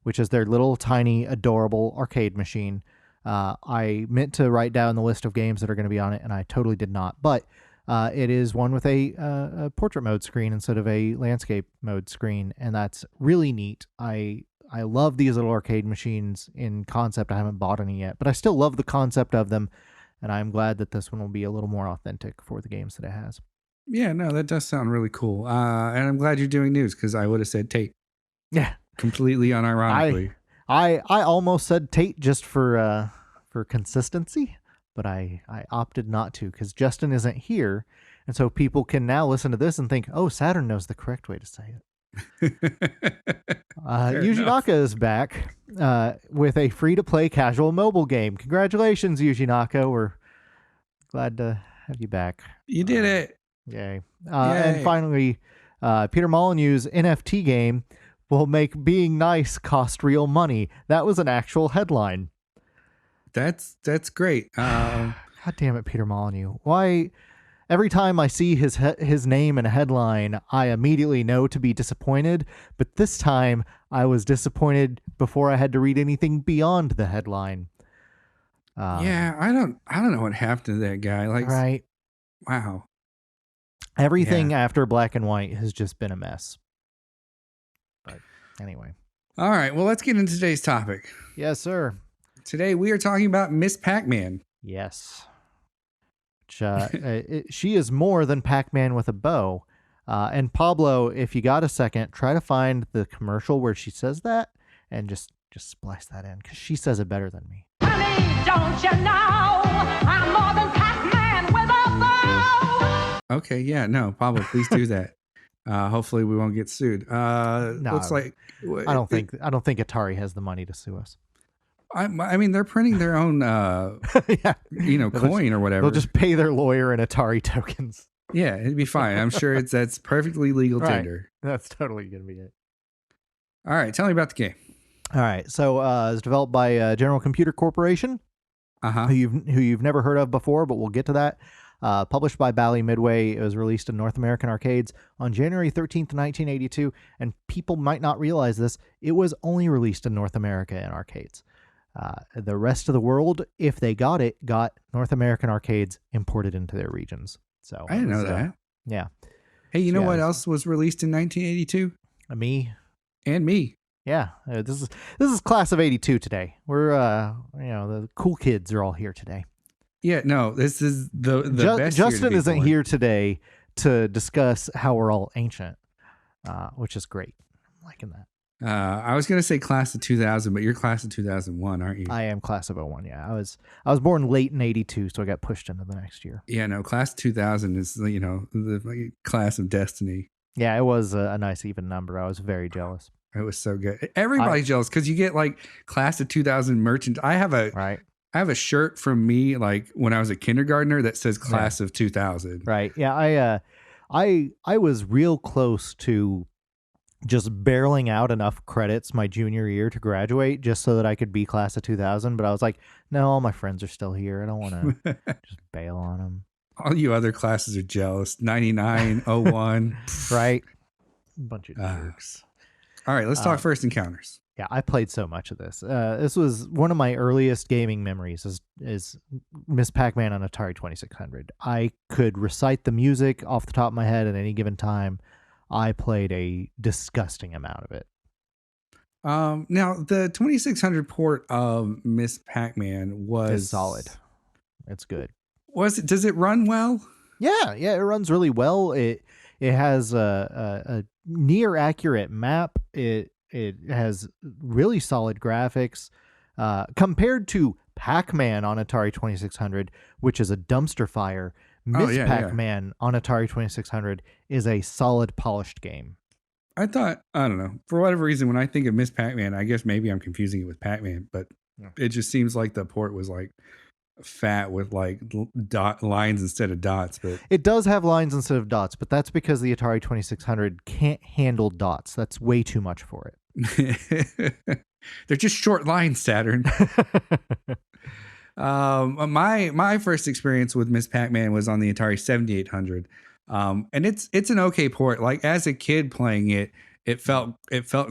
which is their little tiny adorable arcade machine. I meant to write down the list of games that are going to be on it, and I totally did not. But it is one with a portrait mode screen instead of a landscape mode screen, and that's really neat. I love these little arcade machines in concept. I haven't bought any yet, but I still love the concept of them, and I'm glad that this one will be a little more authentic for the games that it has. Yeah, no, that does sound really cool. And I'm glad you're doing news, because I would have said Tate Yeah, completely I unironically. I almost said Tate just for consistency, but I opted not to because Justin isn't here, and so people can now listen to this and think, oh, Saturn knows the correct way to say it. Fair Yuji enough. Naka is back with a free-to-play casual mobile game. Congratulations, Yuji Naka. We're glad to have you back. You did it. Yay. And Yay. finally, Peter Molyneux's NFT game will make being nice cost real money. That was an actual headline. That's great. God damn it, Peter Molyneux. Why? Every time I see his name in a headline, I immediately know to be disappointed. But this time, I was disappointed before I had to read anything beyond the headline. Yeah, I don't know what happened to that guy. Like, Right. wow. Everything Yeah. after Black and White has just been a mess. But anyway. All right. Well, let's get into today's topic. Yes, sir. Today we are talking about Miss Pac-Man. Yes. Which, she is more than Pac-Man with a bow. And Pablo, if you got a second, try to find the commercial where she says that and just splice that in because she says it better than me. Honey, don't you know I'm more than Pac-Man with a bow? Okay. Yeah. No, Pablo, please do that. Hopefully we won't get sued. No, Looks like I don't think Atari has the money to sue us. I mean, they're printing their own, Yeah, you know, coin or whatever. they'll just pay their lawyer in Atari tokens. Yeah, it'd be fine. I'm sure that's perfectly legal Right. tender. That's totally gonna be it. All right, tell me about the game. All right, so it's developed by General Computer Corporation, Uh huh. who you've never heard of before, but we'll get to that. Published by Bally Midway, it was released in North American arcades on January 13th, 1982. And people might not realize this, it was only released in North America in arcades. The rest of the world, if they got it, got North American arcades imported into their regions. So I didn't know that. Yeah. Hey, you know what else was released in 1982? Me. And me. Yeah, this is class of 82 today. We're the cool kids are all here today. Yeah, no, this is the best. Justin isn't here today to discuss how we're all ancient, which is great. I'm liking that. I was gonna say class of 2000, but you're class of 2001, aren't you? I am class of 01. Yeah, I was born late in 82, so I got pushed into the next year. Yeah, no, class of 2000 is the class of destiny. Yeah, it was a nice even number. I was very jealous. It was so good. Everybody's jealous because you get like class of 2000 merchant. I have a shirt from me like when I was a kindergartner that says class of 2000. Right. Yeah. I was real close to just barreling out enough credits my junior year to graduate just so that I could be class of 2000. But I was like, no, all my friends are still here. I don't want to just bail on them. All you other classes are jealous. 99, 01. Right. Bunch of jerks. All right, let's talk first encounters. Yeah, I played so much of this. This was one of my earliest gaming memories is Miss Pac-Man on Atari 2600. I could recite the music off the top of my head at any given time. I played a disgusting amount of it. Now, the 2600 port of Miss Pac-Man was solid. It's good. Does it run well? Yeah, it runs really well. It has a near accurate map. It has really solid graphics compared to Pac-Man on Atari 2600, which is a dumpster fire. Miss Pac-Man on Atari 2600 is a solid, polished game. I don't know, for whatever reason, when I think of Miss Pac-Man, I guess maybe I'm confusing it with Pac-Man, but it just seems like the port was like fat with like lines instead of dots. But it does have lines instead of dots, but that's because the Atari 2600 can't handle dots. That's way too much for it. They're just short lines, Saturn. My first experience with Miss Pac-Man was on the Atari 7800. And it's an okay port. Like as a kid playing it, it felt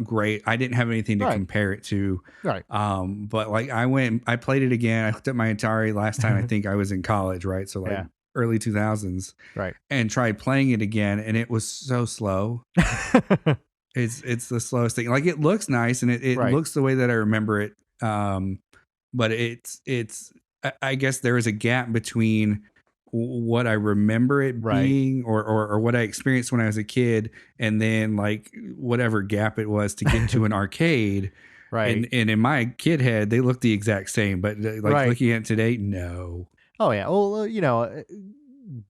great. I didn't have anything to compare it to. Right. But like I played it again. I hooked up my Atari last time. I think I was in college, right? So like early 2000s. Right. And tried playing it again, and it was so slow. It's the slowest thing. Like it looks nice and it looks the way that I remember it. But it's I guess there is a gap between what I remember it being or what I experienced when I was a kid, and then like whatever gap it was to get to an arcade. Right. And in my kid head, they look the exact same, but like looking at it today, no. Oh yeah. Well,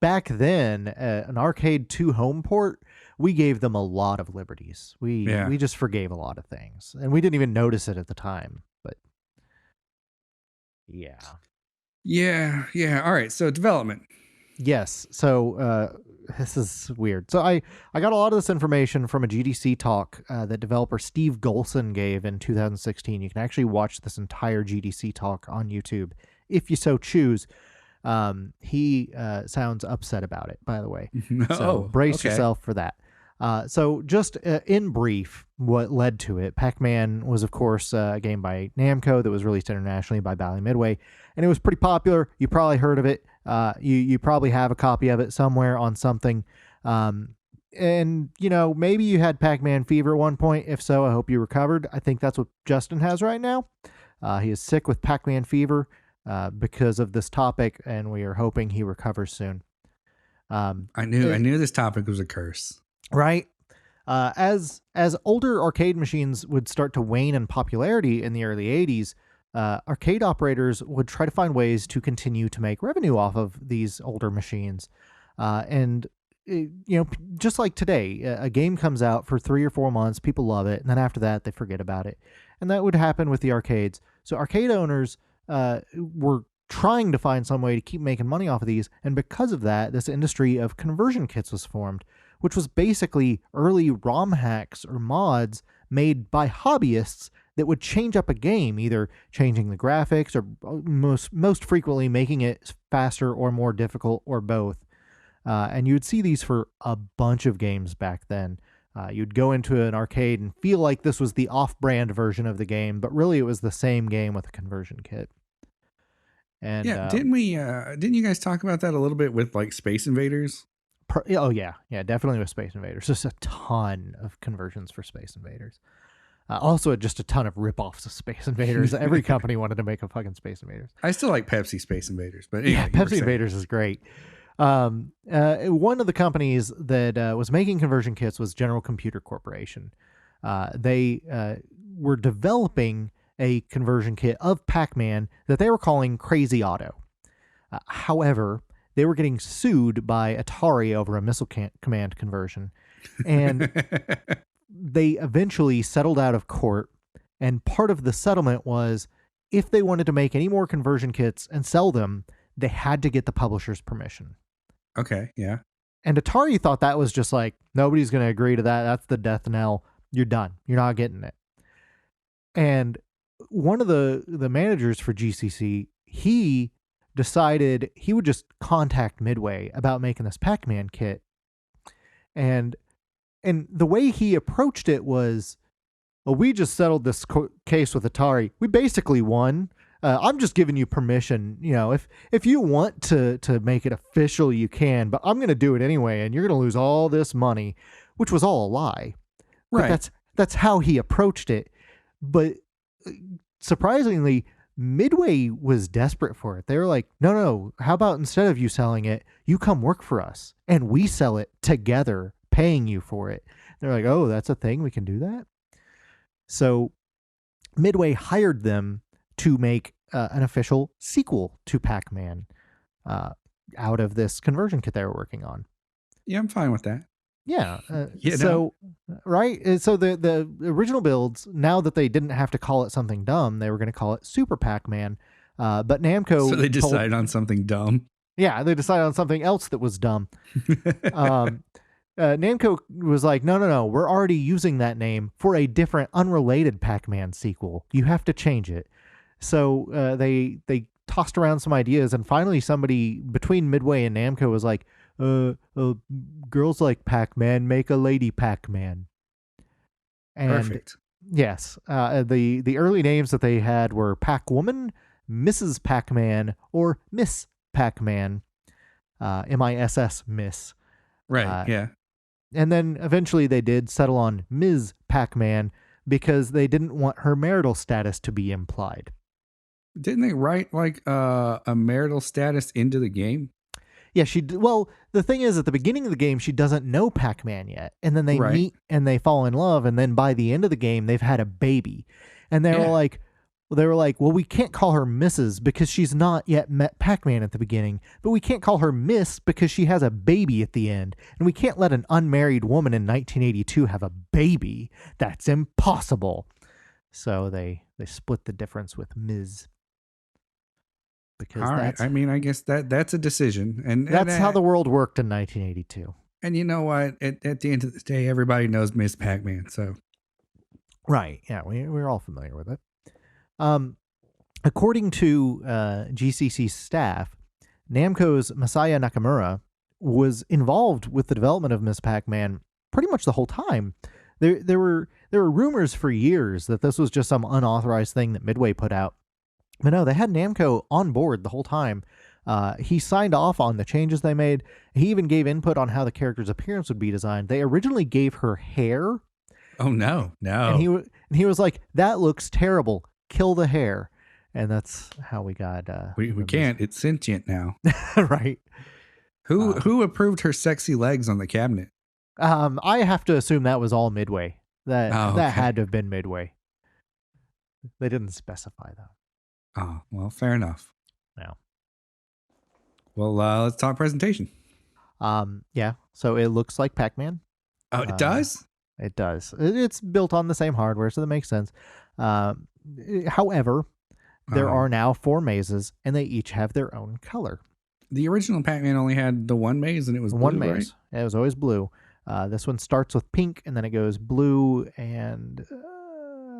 back then, an arcade 2 home port, we gave them a lot of liberties. We just forgave a lot of things, and we didn't even notice it at the time. But yeah. All right. So development. Yes. So this is weird. So I got a lot of this information from a GDC talk that developer Steve Golson gave in 2016. You can actually watch this entire GDC talk on YouTube if you so choose. He sounds upset about it, by the way. So brace yourself for that. So just in brief, what led to it, Pac-Man was, of course, a game by Namco that was released internationally by Bally Midway, and it was pretty popular. You probably heard of it. You probably have a copy of it somewhere on something. And, maybe you had Pac-Man fever at one point. If so, I hope you recovered. I think that's what Justin has right now. He is sick with Pac-Man fever because of this topic, and we are hoping he recovers soon. I knew this topic was a curse. Right. As older arcade machines would start to wane in popularity in the early 80s, arcade operators would try to find ways to continue to make revenue off of these older machines. Just like today, a game comes out for 3 or 4 months, people love it, and then after that, they forget about it. And that would happen with the arcades. So arcade owners were trying to find some way to keep making money off of these, and because of that, this industry of conversion kits was formed, which was basically early ROM hacks or mods made by hobbyists that would change up a game, either changing the graphics or most frequently making it faster or more difficult or both. And you would see these for a bunch of games back then. You'd go into an arcade and feel like this was the off-brand version of the game, but really it was the same game with a conversion kit. And yeah, didn't you guys talk about that a little bit with like Space Invaders? Yeah, definitely with Space Invaders. Just a ton of conversions for Space Invaders. Also, just a ton of rip-offs of Space Invaders. Every company wanted to make a fucking Space Invaders. I still like Pepsi Space Invaders, but anyway, yeah, Pepsi Invaders is great. One of the companies that was making conversion kits was General Computer Corporation. They were developing a conversion kit of Pac-Man that they were calling Crazy Auto. However, they were getting sued by Atari over a missile command conversion, and they eventually settled out of court. And part of the settlement was if they wanted to make any more conversion kits and sell them, they had to get the publisher's permission. Okay, yeah. And Atari thought that was just like, nobody's going to agree to that. That's the death knell. You're done. You're not getting it. And one of the managers for GCC, he decided he would just contact Midway about making this Pac-Man kit. And the way he approached it was, well, we just settled this case with Atari. We basically won. I'm just giving you permission. You know, if you want to make it official, you can, but I'm going to do it anyway, and you're going to lose all this money, which was all a lie. Right. But that's how he approached it. But surprisingly, Midway was desperate for it. They were like, no, how about instead of you selling it, you come work for us, and we sell it together, paying you for it. They're like, oh, that's a thing? We can do that? So Midway hired them to make an official sequel to Pac-Man out of this conversion kit they were working on. Yeah, I'm fine with that. Yeah. No. Right. So the original builds, now that they didn't have to call it something dumb, they were going to call it Super Pac-Man. But Namco. So they decided on something dumb. Yeah, they decided on something else that was dumb. Namco was like, no, we're already using that name for a different, unrelated Pac-Man sequel. You have to change it. So they tossed around some ideas, and finally somebody between Midway and Namco was like, girls like Pac-Man, make a lady Pac-Man. And Perfect. yes, the early names that they had were Pac-Woman, Mrs. Pac-Man, or Miss Pac-Man, MISS, Miss. Right, yeah. And then eventually they did settle on Ms. Pac-Man because they didn't want her marital status to be implied. Didn't they write like a marital status into the game? Yeah, well, the thing is, at the beginning of the game, she doesn't know Pac-Man yet. And then they meet and they fall in love. And then by the end of the game, they've had a baby. And they were like, well, we can't call her Mrs. because she's not yet met Pac-Man at the beginning. But we can't call her Miss because she has a baby at the end. And we can't let an unmarried woman in 1982 have a baby. That's impossible. So they split the difference with Ms. Because all right. I mean, I guess that's a decision, and that's how the world worked in 1982. And you know what? At the end of the day, everybody knows Miss Pac-Man. So, right, yeah, we're all familiar with it. According to GCC staff, Namco's Masaya Nakamura was involved with the development of Miss Pac-Man pretty much the whole time. There were rumors for years that this was just some unauthorized thing that Midway put out. But no, they had Namco on board the whole time. He signed off on the changes they made. He even gave input on how the character's appearance would be designed. They originally gave her hair. Oh, no. And he was like, that looks terrible. Kill the hair. And that's how we got... we can't. It's sentient now. Right. Who approved her sexy legs on the cabinet? I have to assume that was all Midway. That had to have been Midway. They didn't specify, though. Oh, well, fair enough. Yeah. Well, let's talk presentation. Yeah. So it looks like Pac-Man. Oh, it does? It does. It's built on the same hardware, so that makes sense. However, there are now 4 mazes, and they each have their own color. The original Pac-Man only had the one maze, and it was blue, one maze. Right? Yeah, it was always blue. This one starts with pink, and then it goes blue and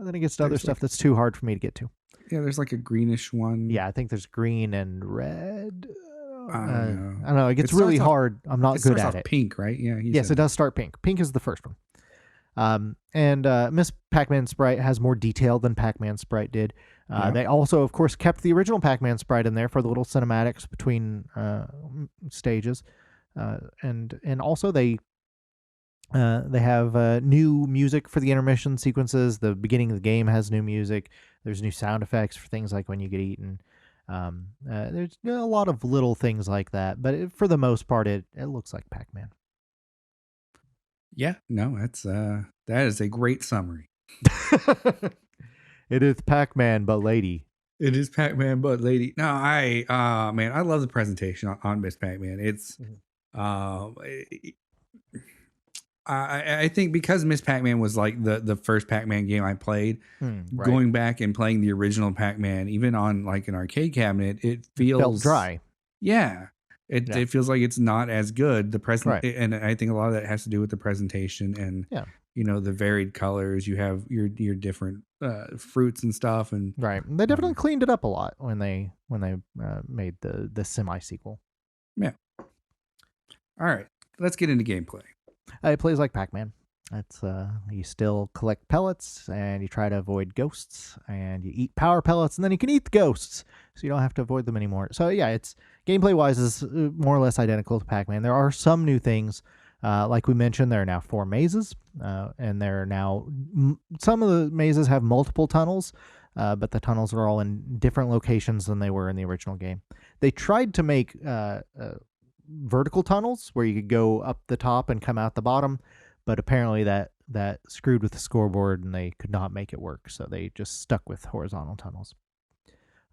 then it gets to other There's stuff that's too hard for me to get to. Yeah, there's like a greenish one. Yeah, I think there's green and red. I don't know. I don't know. It gets starts really off- hard. I'm not It good starts at off it. pink, right? Yeah. Yes, it does start pink. Pink is the first one. And Miss Pac-Man sprite has more detail than Pac-Man sprite did. Yeah. They also, of course, kept the original Pac-Man sprite in there for the little cinematics between stages, and also they have new music for the intermission sequences. The beginning of the game has new music. There's new sound effects for things like when you get eaten. There's a lot of little things like that, but for the most part, it looks like Pac-Man. Yeah, no, that is a great summary. It is Pac-Man, but lady. It is Pac-Man, but lady. No, man, I love the presentation on Miss Pac-Man. It's, I think because Miss Pac-Man was like the first Pac-Man game I played, Right. going back and playing the original Pac-Man, even on like an arcade cabinet, it feels Felt dry. Yeah. It feels like it's not as good. Right. And I think a lot of that has to do with the presentation and the varied colors. You have your different fruits and stuff, and Right. They definitely cleaned it up a lot when they made the semi sequel. Yeah. All right, let's get into gameplay. It plays like Pac-Man. It's you still collect pellets and you try to avoid ghosts, and you eat power pellets, and then you can eat the ghosts, so you don't have to avoid them anymore. So yeah, it's gameplay wise is more or less identical to Pac-Man. There are some new things, like we mentioned. There are now 4 mazes, and there are now some of the mazes have multiple tunnels, but the tunnels are all in different locations than they were in the original game. They tried to make vertical tunnels where you could go up the top and come out the bottom, but apparently that screwed with the scoreboard and they could not make it work, so they just stuck with horizontal tunnels.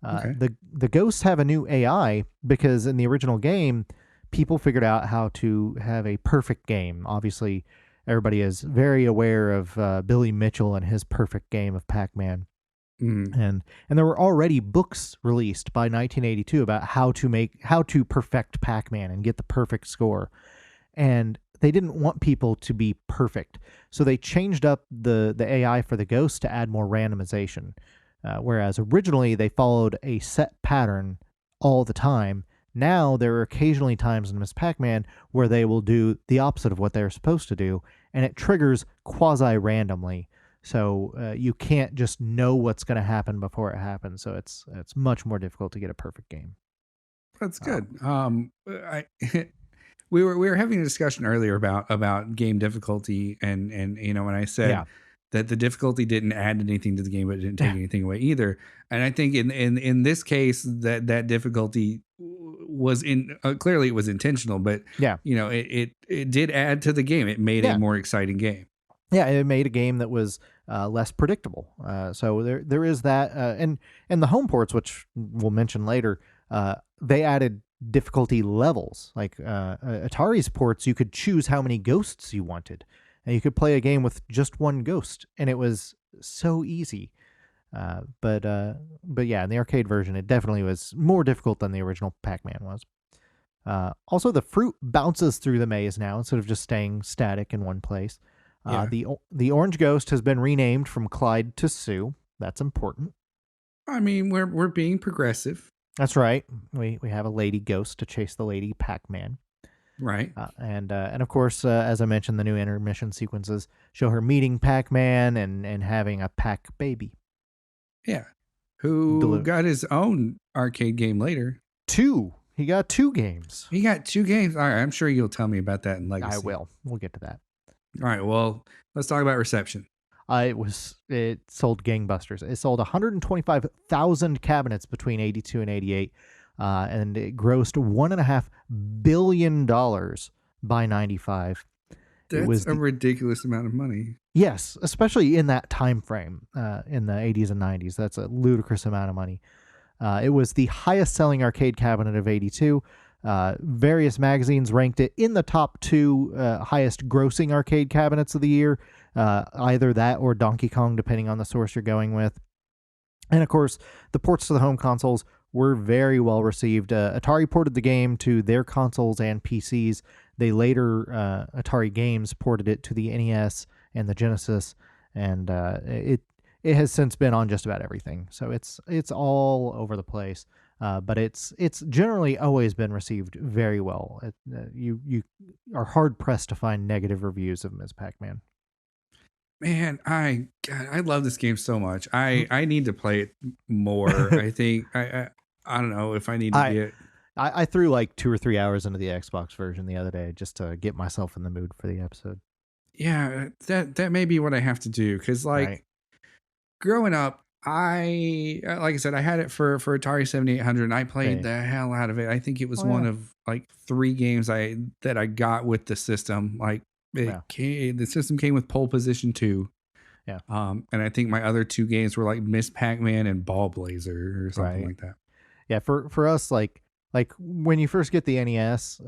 Okay. The ghosts have a new AI because in the original game, people figured out how to have a perfect game. Obviously, everybody is very aware of Billy Mitchell and his perfect game of Pac-Man. And there were already books released by 1982 about how to perfect Pac-Man and get the perfect score. And they didn't want people to be perfect, so they changed up the AI for the ghosts to add more randomization. Whereas originally they followed a set pattern all the time. Now there are occasionally times in Miss Pac-Man where they will do the opposite of what they're supposed to do, and it triggers quasi-randomly. So you can't just know what's going to happen before it happens. So it's much more difficult to get a perfect game. That's good. We were having a discussion earlier about game difficulty, and when I said that the difficulty didn't add anything to the game, but it didn't take anything away either. And I think in this case that difficulty was clearly it was intentional, but it did add to the game. It made a more exciting game. Yeah, it made a game that was less predictable. So there is that, and the home ports, which we'll mention later, they added difficulty levels. Like Atari's ports, you could choose how many ghosts you wanted, and you could play a game with just one ghost, and it was so easy. But yeah, in the arcade version, it definitely was more difficult than the original Pac-Man was. Also, the fruit bounces through the maze now instead of just staying static in one place. The orange ghost has been renamed from Clyde to Sue. That's important. I mean, we're being progressive. That's right. We have a lady ghost to chase the lady Pac-Man. Right. And of course, as I mentioned, the new intermission sequences show her meeting Pac-Man and having a Pac baby. Yeah. Who got his own arcade game later. 2. He got 2 games. He got 2 games. All right. I'm sure you'll tell me about that in Legacy. I will. We'll get to that. All right. Well, let's talk about reception. It sold gangbusters. It sold 125,000 cabinets between 82 and 88, and it grossed $1.5 billion by 95. That's a ridiculous amount of money. Yes, especially in that time frame, in the 80s and 90s. That's a ludicrous amount of money. It was the highest selling arcade cabinet of 82. Various magazines ranked it in the top 2 highest grossing arcade cabinets of the year, either that or Donkey Kong, depending on the source you're going with. And of course, the ports to the home consoles were very well received. Atari ported the game to their consoles and PCs. They later, Atari Games ported it to the NES and the Genesis, and it has since been on just about everything. So it's all over the place. But it's generally always been received very well. You are hard pressed to find negative reviews of Ms. Pac-Man. Man, God, I love this game so much. I need to play it more. I think I don't know if I need to get. I threw like 2 or 3 hours into the Xbox version the other day just to get myself in the mood for the episode. Yeah, that may be what I have to do, because like Right. growing up, like I said, I had it for Atari 7800, and I played Hey. the hell out of it. I think it was Oh, one yeah. of like 3 games that I got with the system. Like Yeah. the system came with Pole Position 2. Yeah. And I think my other 2 games were like Miss Pac-Man and Ball Blazer or something Right. like that. Yeah, for us, like when you first get the NES,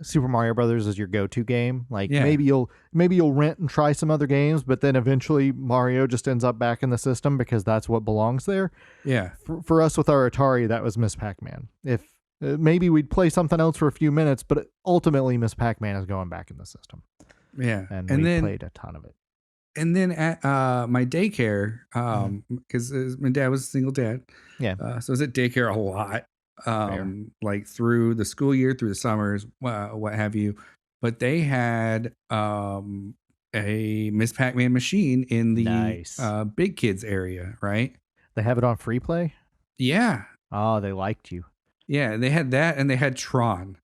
Super Mario Brothers is your go-to game. Like Yeah. maybe you'll rent and try some other games, but then eventually Mario just ends up back in the system because that's what belongs there. Yeah. For us with our Atari, that was Miss Pac-Man. If maybe we'd play something else for a few minutes, but ultimately Miss Pac-Man is going back in the system, Yeah. and we then played a ton of it. and then at my daycare, because my dad was a single dad, Yeah, so I was at daycare a lot, like through the school year, through the summers, what have you. But they had a Miss Pac-Man machine in the Nice. big kids area, right? They have it on free play. Yeah, Oh, they liked you. yeah. They had that, and they had Tron.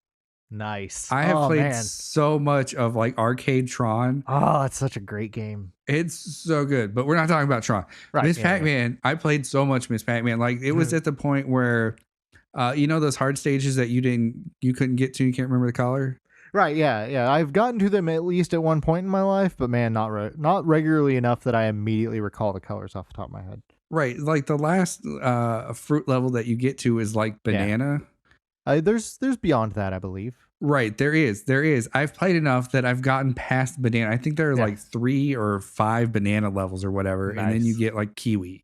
Nice. I have played man. so much of like arcade Tron. Oh, it's such a great game. It's so good, but we're not talking about Tron. Right, Miss yeah, Pac-Man, I played so much Miss Pac-Man. Like it was at the point where, those hard stages that you couldn't get to, you can't remember the color. Right, yeah. I've gotten to them at least at one point in my life, but man, not regularly enough that I immediately recall the colors off the top of my head. Right, like the last fruit level that you get to is like banana. There's beyond that, I believe. Right, there is. I've played enough that I've gotten past banana. I think there are like 3 or 5 banana levels or whatever, and then you Nice. get like kiwi.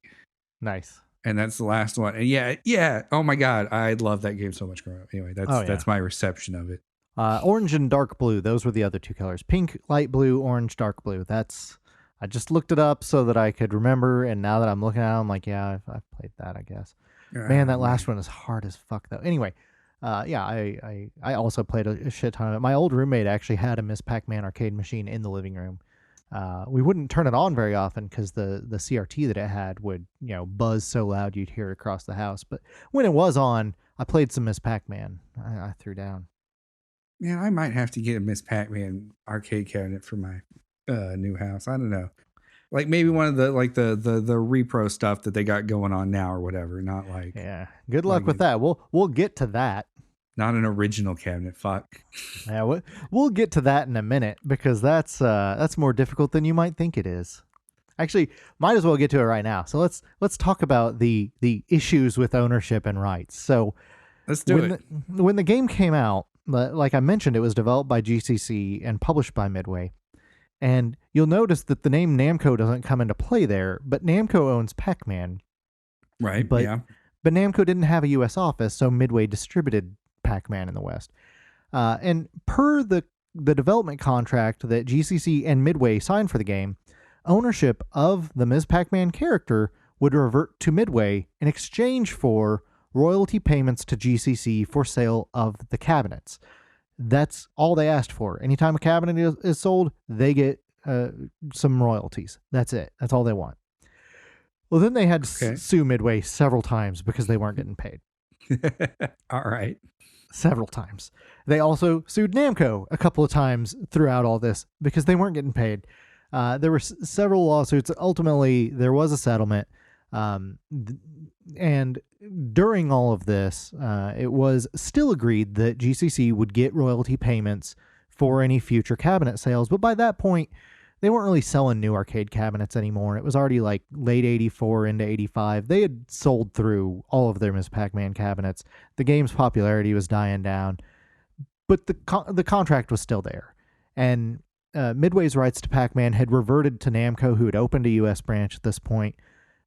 Nice. And that's the last one. And yeah. Oh my God, I love that game so much growing up. Anyway, that's my reception of it. Orange and dark blue, those were the other 2 colors. Pink, light blue, orange, dark blue. I just looked it up so that I could remember, and now that I'm looking at it, I'm like, yeah, I've played that, I guess. Man, that last one is hard as fuck, though. Anyway, I also played a shit ton of it. My old roommate actually had a Miss Pac-Man arcade machine in the living room. We wouldn't turn it on very often because the CRT that it had would buzz so loud you'd hear it across the house. But when it was on, I played some Miss Pac-Man. I threw down. Man, I might have to get a Miss Pac-Man arcade cabinet for my new house. I don't know. Like maybe one of the repro stuff that they got going on now or whatever. Not like Good luck with that. We'll get to that. Not an original cabinet. Fuck. Yeah, we'll get to that in a minute because that's more difficult than you might think it is. Actually, might as well get to it right now. So let's talk about the issues with ownership and rights. So let's do it. When the game came out, like I mentioned, it was developed by GCC and published by Midway. And you'll notice that the name Namco doesn't come into play there, but Namco owns Pac-Man. Right, but, yeah. But Namco didn't have a U.S. office, so Midway distributed Pac-Man in the West. And per the development contract that GCC and Midway signed for the game, ownership of the Ms. Pac-Man character would revert to Midway in exchange for royalty payments to GCC for sale of the cabinets. That's all they asked for. Anytime a cabinet is sold, they get some royalties. That's it. That's all they want. Well, then they had to sue Midway several times because they weren't getting paid. All right. Several times. They also sued Namco a couple of times throughout all this because they weren't getting paid. There were several lawsuits. Ultimately, there was a settlement. And during all of this, it was still agreed that GCC would get royalty payments for any future cabinet sales. But by that point, they weren't really selling new arcade cabinets anymore. It was already like late 84 into 85. They had sold through all of their Ms. Pac-Man cabinets. The game's popularity was dying down. But the contract was still there. And Midway's rights to Pac-Man had reverted to Namco, who had opened a U.S. branch at this point.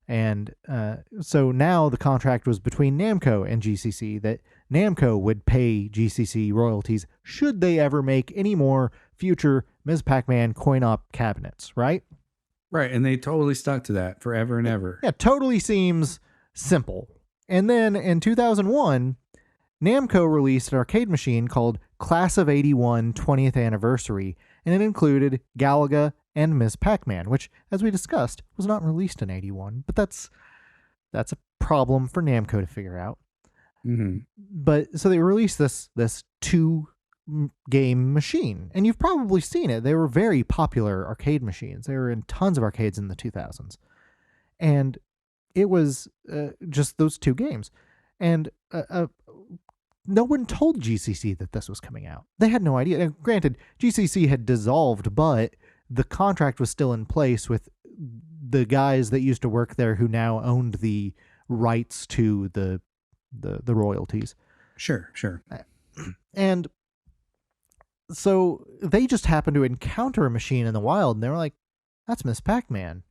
And so now the contract was between Namco and GCC that Namco would pay GCC royalties should they ever make any more future Ms. Pac-Man coin-op cabinets, right? Right. And they totally stuck to that forever and ever. Yeah, totally seems simple. And then in 2001, Namco released an arcade machine called Class of 81 20th Anniversary, and it included Galaga and Ms. Pac-Man, which, as we discussed, was not released in 81, but that's a problem for Namco to figure out. Mm-hmm. But so they released this 2-game machine, and you've probably seen it. They were very popular arcade machines. They were in tons of arcades in the 2000s, and it was just those 2 games. And no one told GCC that this was coming out. They had no idea. And granted, GCC had dissolved, but the contract was still in place with the guys that used to work there who now owned the rights to the royalties. Sure. And so they just happened to encounter a machine in the wild, and they were like, that's Miss Pac-Man.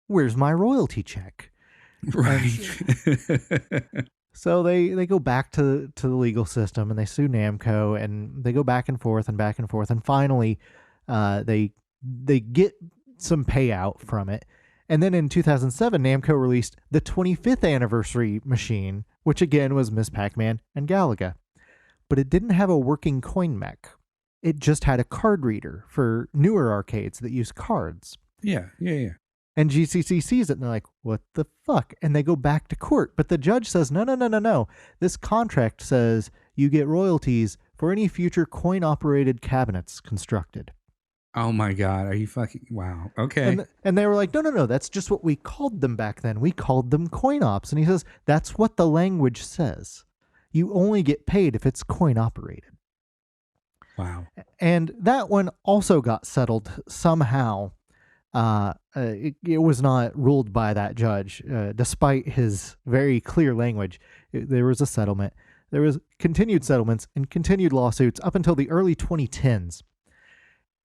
Where's my royalty check? Right. So they go back to the legal system, and they sue Namco, and they go back and forth, and finally they get some payout from it. And then in 2007, Namco released the 25th anniversary machine, which again was Miss Pac-Man and Galaga. But it didn't have a working coin mech. It just had a card reader for newer arcades that use cards. Yeah. And GCC sees it, and they're like, what the fuck? And they go back to court. But the judge says, no. This contract says you get royalties for any future coin-operated cabinets constructed. Oh my God. Are you fucking... Wow. Okay. And they were like, no. That's just what we called them back then. We called them coin-ops. And he says, that's what the language says. You only get paid if it's coin-operated. Wow. And that one also got settled somehow. It was not ruled by that judge, despite his very clear language. There was a settlement. There was continued settlements and continued lawsuits up until the early 2010s.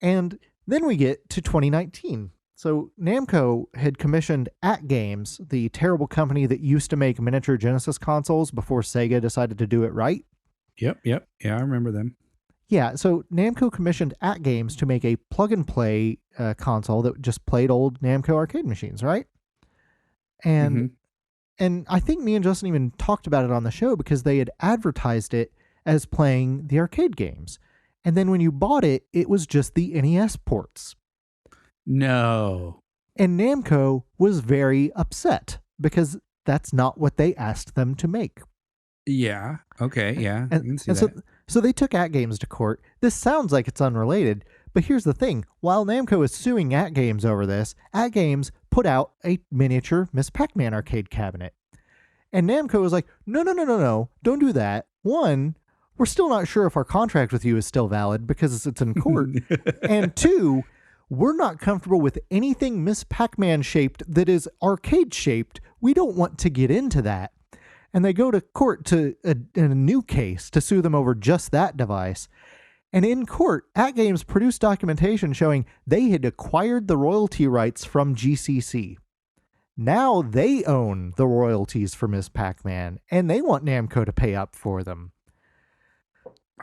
And then we get to 2019. So Namco had commissioned At Games, the terrible company that used to make miniature Genesis consoles before Sega decided to do it right. Yep. Yeah, I remember them. Yeah, so Namco commissioned At Games to make a plug-and-play console that just played old Namco arcade machines, right? And I think me and Justin even talked about it on the show because they had advertised it as playing the arcade games. And then when you bought it, it was just the NES ports. No. And Namco was very upset because that's not what they asked them to make. Yeah. Okay. Yeah. I can see that. So they took At Games to court. This sounds like it's unrelated, but here's the thing. While Namco is suing At Games over this, At Games put out a miniature Miss Pac-Man arcade cabinet. And Namco was like, no, don't do that. One, we're still not sure if our contract with you is still valid because it's in court. And 2, we're not comfortable with anything Miss Pac-Man shaped that is arcade shaped. We don't want to get into that. And they go to court in a new case to sue them over just that device. And in court, At Games produced documentation showing they had acquired the royalty rights from GCC. Now they own the royalties for Miss Pac-Man, and they want Namco to pay up for them.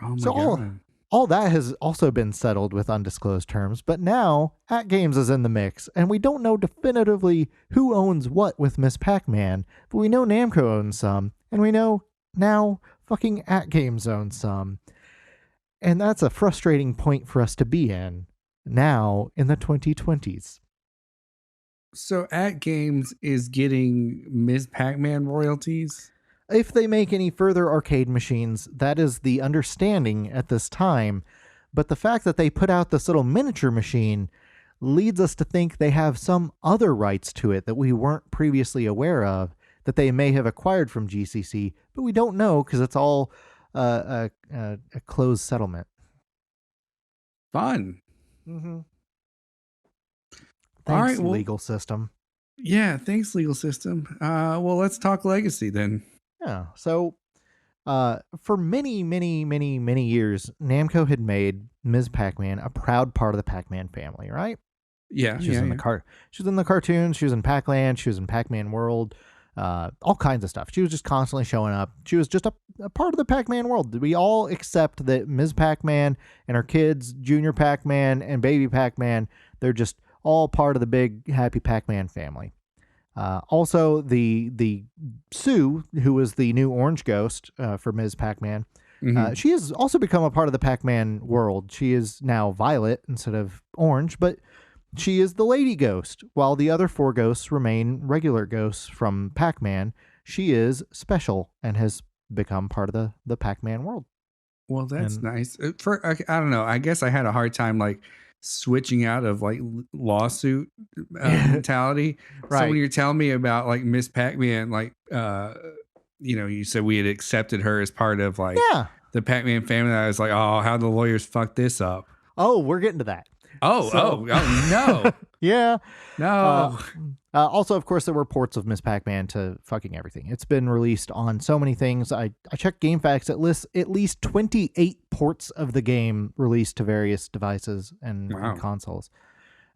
Oh my God. All that has also been settled with undisclosed terms, but now At Games is in the mix, and we don't know definitively who owns what with Miss Pac-Man, but we know Namco owns some, and we know now fucking At Games owns some. And that's a frustrating point for us to be in now in the 2020s. So At Games is getting Ms. Pac-Man royalties? If they make any further arcade machines, that is the understanding at this time. But the fact that they put out this little miniature machine leads us to think they have some other rights to it that we weren't previously aware of, that they may have acquired from GCC, but we don't know because it's all a closed settlement. Fun. Mm-hmm. All Thanks, right, well, legal system. Yeah, thanks, legal system. Well, let's talk legacy then. Yeah. So, for many years, Namco had made Ms. Pac-Man a proud part of the Pac-Man family, right? Yeah. She was in the cartoons. She was in Pac-Land. She was in Pacman World. All kinds of stuff. She was just constantly showing up. She was just a part of the Pac-Man world. We all accept that Ms. Pac-Man and her kids, Junior Pac-Man and Baby Pac-Man, they're just all part of the big happy Pac-Man family. Also, the Sue, who was the new orange ghost for Ms. Pac-Man, she has also become a part of the Pac-Man world. She is now violet instead of orange, but she is the lady ghost. While the other 4 ghosts remain regular ghosts from Pac-Man, she is special and has become part of the Pac-Man world. Well, that's nice. I don't know. I guess I had a hard time like switching out of like lawsuit mentality. Right. So when you're telling me about like Miss Pac-Man, like you said we had accepted her as part of like the Pac-Man family. I was like, oh, how the lawyers fucked this up. Oh, we're getting to that. Oh no. Yeah. No. Also, of course, there were ports of Miss Pac-Man to fucking everything. It's been released on so many things. I checked GameFAQs. It lists at least 28 ports of the game released to various devices and consoles.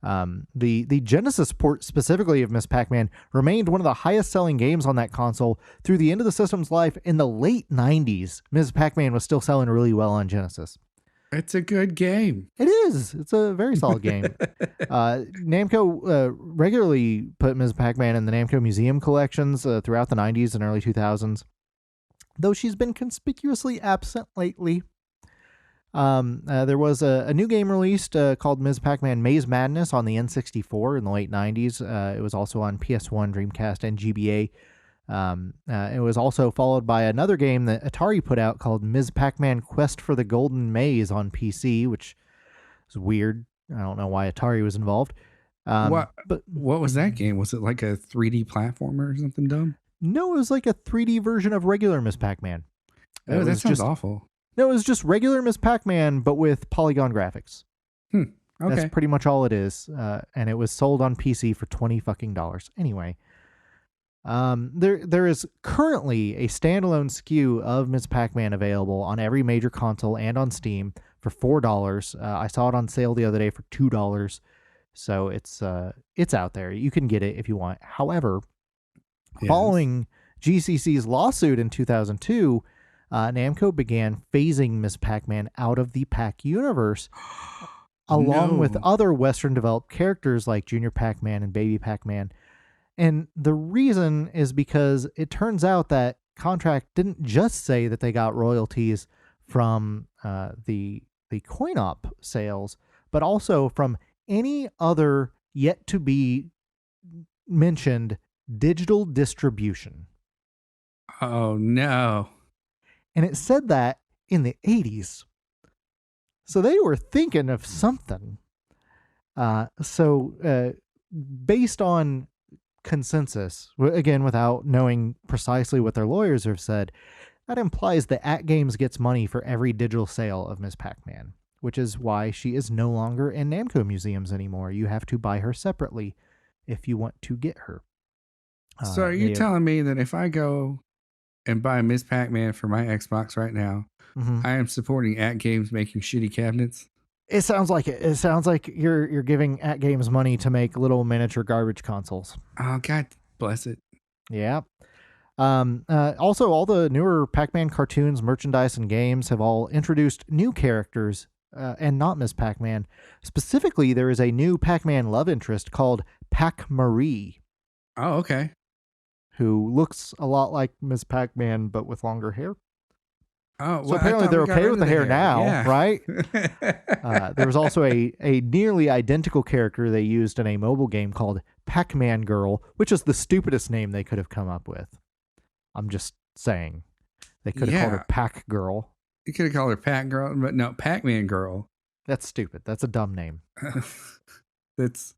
The Genesis port specifically of Miss Pac-Man remained one of the highest selling games on that console through the end of the system's life. In the late 90s, Miss Pac-Man was still selling really well on Genesis. It's a good game. It is. It's a very solid game. Namco regularly put Ms. Pac-Man in the Namco Museum collections throughout the 90s and early 2000s, though she's been conspicuously absent lately. There was a new game released called Ms. Pac-Man Maze Madness on the N64 in the late 90s. It was also on PS1, Dreamcast, and GBA. It was also followed by another game that Atari put out called Ms. Pac-Man Quest for the Golden Maze on PC, which is weird. I don't know why Atari was involved. What was that game? Was it like a 3D platformer or something dumb? No, it was like a 3D version of regular Ms. Pac-Man. Oh, that sounds awful. No, it was just regular Ms. Pac-Man, but with polygon graphics. Okay. That's pretty much all it is. And it was sold on PC for $20 fucking. Anyway. There is currently a standalone SKU of Ms. Pac-Man available on every major console and on Steam for $4. I saw it on sale the other day for $2. So it's out there. You can get it if you want. However, following GCC's lawsuit in 2002, Namco began phasing Ms. Pac-Man out of the Pac universe, along with other Western developed characters like Junior Pac-Man and Baby Pac-Man. And the reason is because it turns out that contract didn't just say that they got royalties from the coin-op sales, but also from any other yet to be mentioned digital distribution. Oh, no. And it said that in the 80s. So they were thinking of something. Based on consensus, again, without knowing precisely what their lawyers have said, that implies that AtGames gets money for every digital sale of Ms. Pac-Man, which is why she is no longer in Namco museums anymore. You have to buy her separately if you want to get her. So are you telling me that if I go and buy Ms. Pac-Man for my Xbox right now, I am supporting AtGames making shitty cabinets? It sounds like it. It sounds like you're giving AtGames money to make little miniature garbage consoles. Oh, God bless it. Yeah. Also, all the newer Pac-Man cartoons, merchandise, and games have all introduced new characters and not Miss Pac-Man. Specifically, there is a new Pac-Man love interest called Pac-Marie. Oh, okay. Who looks a lot like Miss Pac-Man, but with longer hair. Oh, so apparently they're okay with the hair now, yeah. Right? There was also a nearly identical character they used in a mobile game called Pacman Girl, which is the stupidest name they could have come up with. I'm just saying. They could have called her Pac Girl. You could have called her Pac Girl, but no, Pacman Girl. That's stupid. That's a dumb name. Is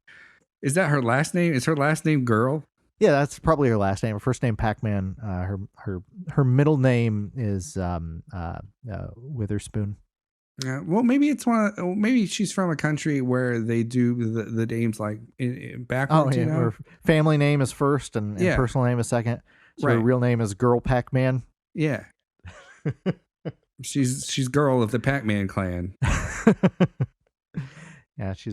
that her last name? Is her last name Girl? Yeah, that's probably her last name. Her first name Pac-Man. Her middle name is Witherspoon. Well, maybe maybe she's from a country where they do the names like backwards. Oh, yeah. Her family name is first and personal name is second. So her real name is Girl Pac-Man. Yeah. she's girl of the Pac-Man clan. Yeah, she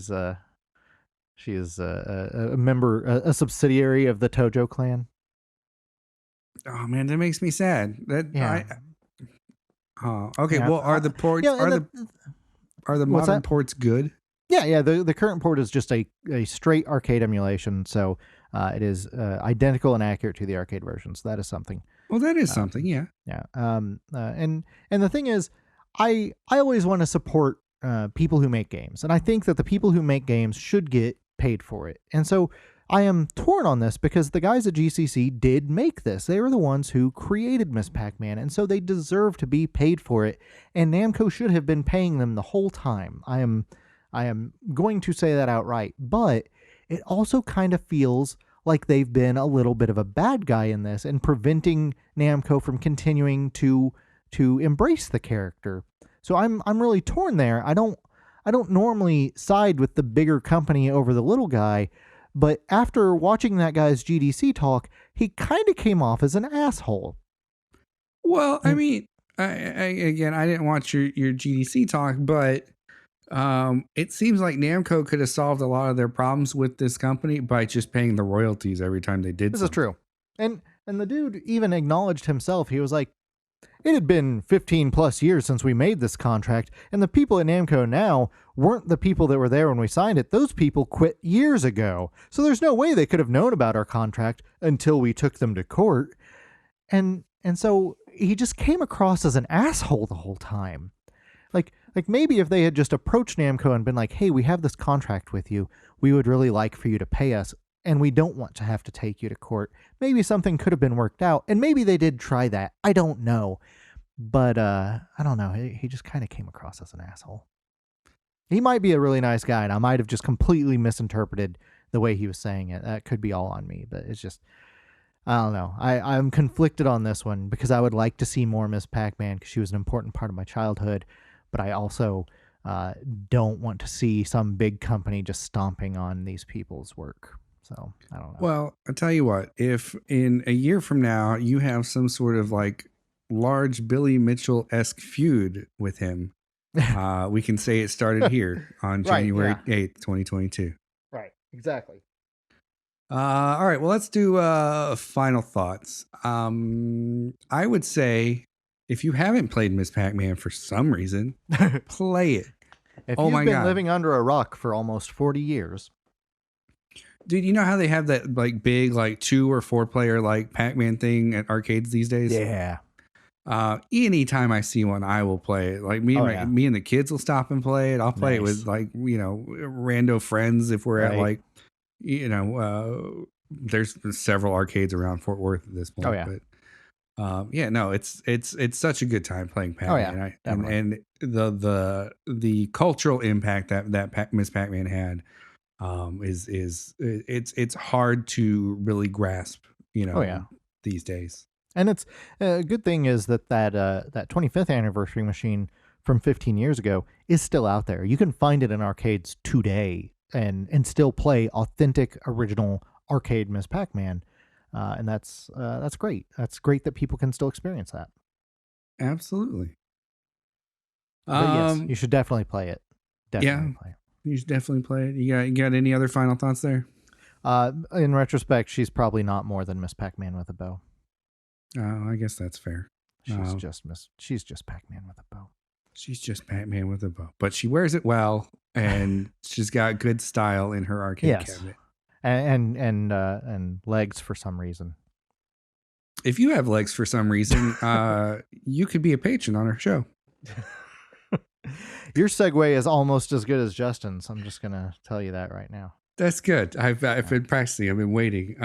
is a member, a subsidiary of the Tojo clan. Oh man, that makes me sad. Okay. Yeah. Well, are the ports are the modern ports good? Yeah. The current port is just a straight arcade emulation, so it is identical and accurate to the arcade version. So that is something. Well, that is something, yeah. Yeah. And the thing is, I always want to support people who make games, and I think that the people who make games should get paid for it. And so I am torn on this because the guys at GCC did make this. They were the ones who created Miss Pac-Man, and so they deserve to be paid for it. And Namco should have been paying them the whole time. I am going to say that outright, but it also kind of feels like they've been a little bit of a bad guy in this and preventing Namco from continuing to embrace the character. So I'm really torn there. I don't normally side with the bigger company over the little guy, but after watching that guy's GDC talk, he kind of came off as an asshole. Well, I mean, I didn't watch your GDC talk, but it seems like Namco could have solved a lot of their problems with this company by just paying the royalties every time they did. This is true. And the dude even acknowledged himself. He was like, it had been 15 plus years since we made this contract, and the people at Namco now weren't the people that were there when we signed it. Those people quit years ago. So there's no way they could have known about our contract until we took them to court. And so he just came across as an asshole the whole time. Like maybe if they had just approached Namco and been like, hey, we have this contract with you. We would really like for you to pay us, and we don't want to have to take you to court. Maybe something could have been worked out, and maybe they did try that. I don't know. But I don't know. He just kind of came across as an asshole. He might be a really nice guy, and I might have just completely misinterpreted the way he was saying it. That could be all on me, but it's just, I don't know. I'm conflicted on this one because I would like to see more Miss Pac-Man because she was an important part of my childhood, but I also don't want to see some big company just stomping on these people's work. So I don't know. Well, I'll tell you what, if in a year from now you have some sort of like large Billy Mitchell-esque feud with him, we can say it started here on January 8th, 2022. Right, exactly. All right, well, let's do final thoughts. I would say if you haven't played Miss Pac-Man for some reason, play it. If you've been living under a rock for almost 40 years. Dude, you know how they have that like big like 2 or 4 player like Pac-Man thing at arcades these days? Yeah. Anytime I see one, I will play it. Like me and the kids will stop and play it. I'll play it with like, rando friends if we're at like, there's several arcades around Fort Worth at this point. Oh, yeah. But it's such a good time playing Pac-Man. Oh, yeah, and the cultural impact that Miss Pac-Man had it's hard to really grasp, these days. And it's a good thing is that 25th anniversary machine from 15 years ago is still out there. You can find it in arcades today and still play authentic original arcade Miss Pac-Man. And that's great. That's great that people can still experience that. Absolutely. But yes, you should definitely play it. Definitely play it. You should definitely play it. You got any other final thoughts there? In retrospect, she's probably not more than Miss Pac-Man with a bow. Oh, I guess that's fair. She's just Pac-Man with a bow. She's just Pac-Man with a bow, but she wears it well, and she's got good style in her arcade cabinet. And legs for some reason. If you have legs for some reason, you could be a patron on our show. Your segue is almost as good as Justin's. I'm just gonna tell you that right now. That's good. I've been practicing. I've been waiting.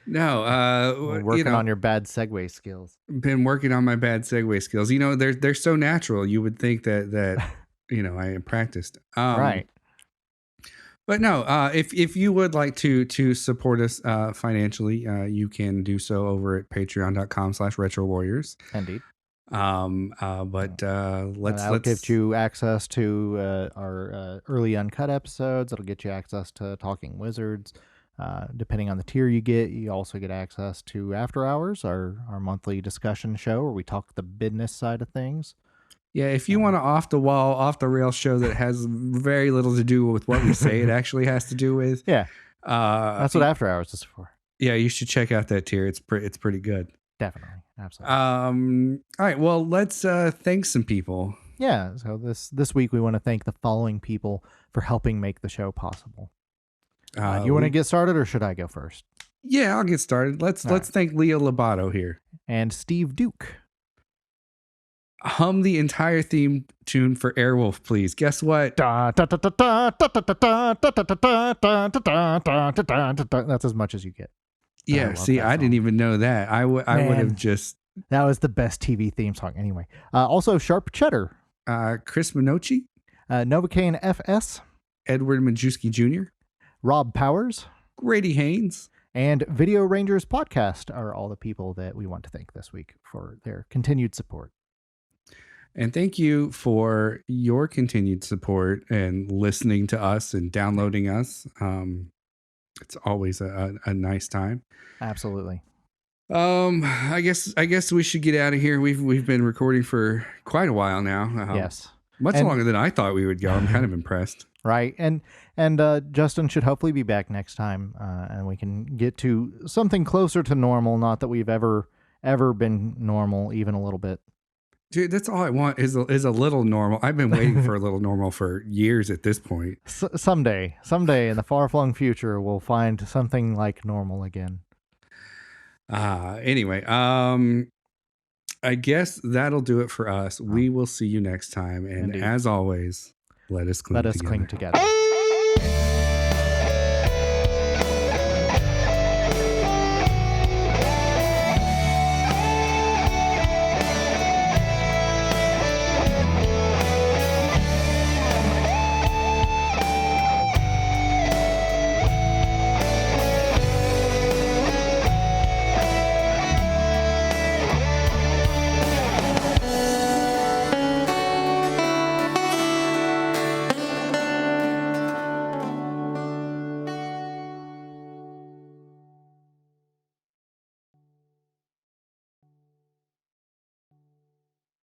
Working on your bad segue skills. Been working on my bad segue skills. They're so natural. You would think that I am practiced. Right. But no, if you would like to support us financially, you can do so over at patreon.com/retrowarriors. Indeed. Let's give you access to our early uncut episodes. It'll get you access to Talking Wizards. Depending on the tier you get, you also get access to After Hours, our monthly discussion show where we talk the business side of things. Yeah, if you want an off the wall, off the rail show that has very little to do with what we say, it actually has to do with. Yeah, that's what After Hours is for. Yeah, you should check out that tier. It's pretty good. Definitely, absolutely. All right, well, let's thank some people. Yeah. So this week we want to thank the following people for helping make the show possible. You want to get started, or should I go first? Yeah, I'll get started. Let's thank Leo Lobato here. And Steve Duke. Hum the entire theme tune for Airwolf, please. Guess what? That's as much as you get. Yeah, see, I didn't even know that. I would have just... That was the best TV theme song anyway. Also, Sharp Cheddar. Chris Minochi. Novocaine FS. Edward Majewski Jr. Rob Powers. Grady Haynes. And Video Rangers Podcast are all the people that we want to thank this week for their continued support. And thank you for your continued support and listening to us and downloading us. It's always a nice time. Absolutely. I guess we should get out of here. We've been recording for quite a while now. Yes. Much longer than I thought we would go. I'm kind of impressed. Right. And Justin should hopefully be back next time, and we can get to something closer to normal. Not that we've ever been normal, even a little bit. Dude, that's all I want is a little normal. I've been waiting for a little normal for years at this point. Someday in the far-flung future, we'll find something like normal again. Anyway, I guess that'll do it for us. We will see you next time. And Indeed. as always, let us cling together. Cling together.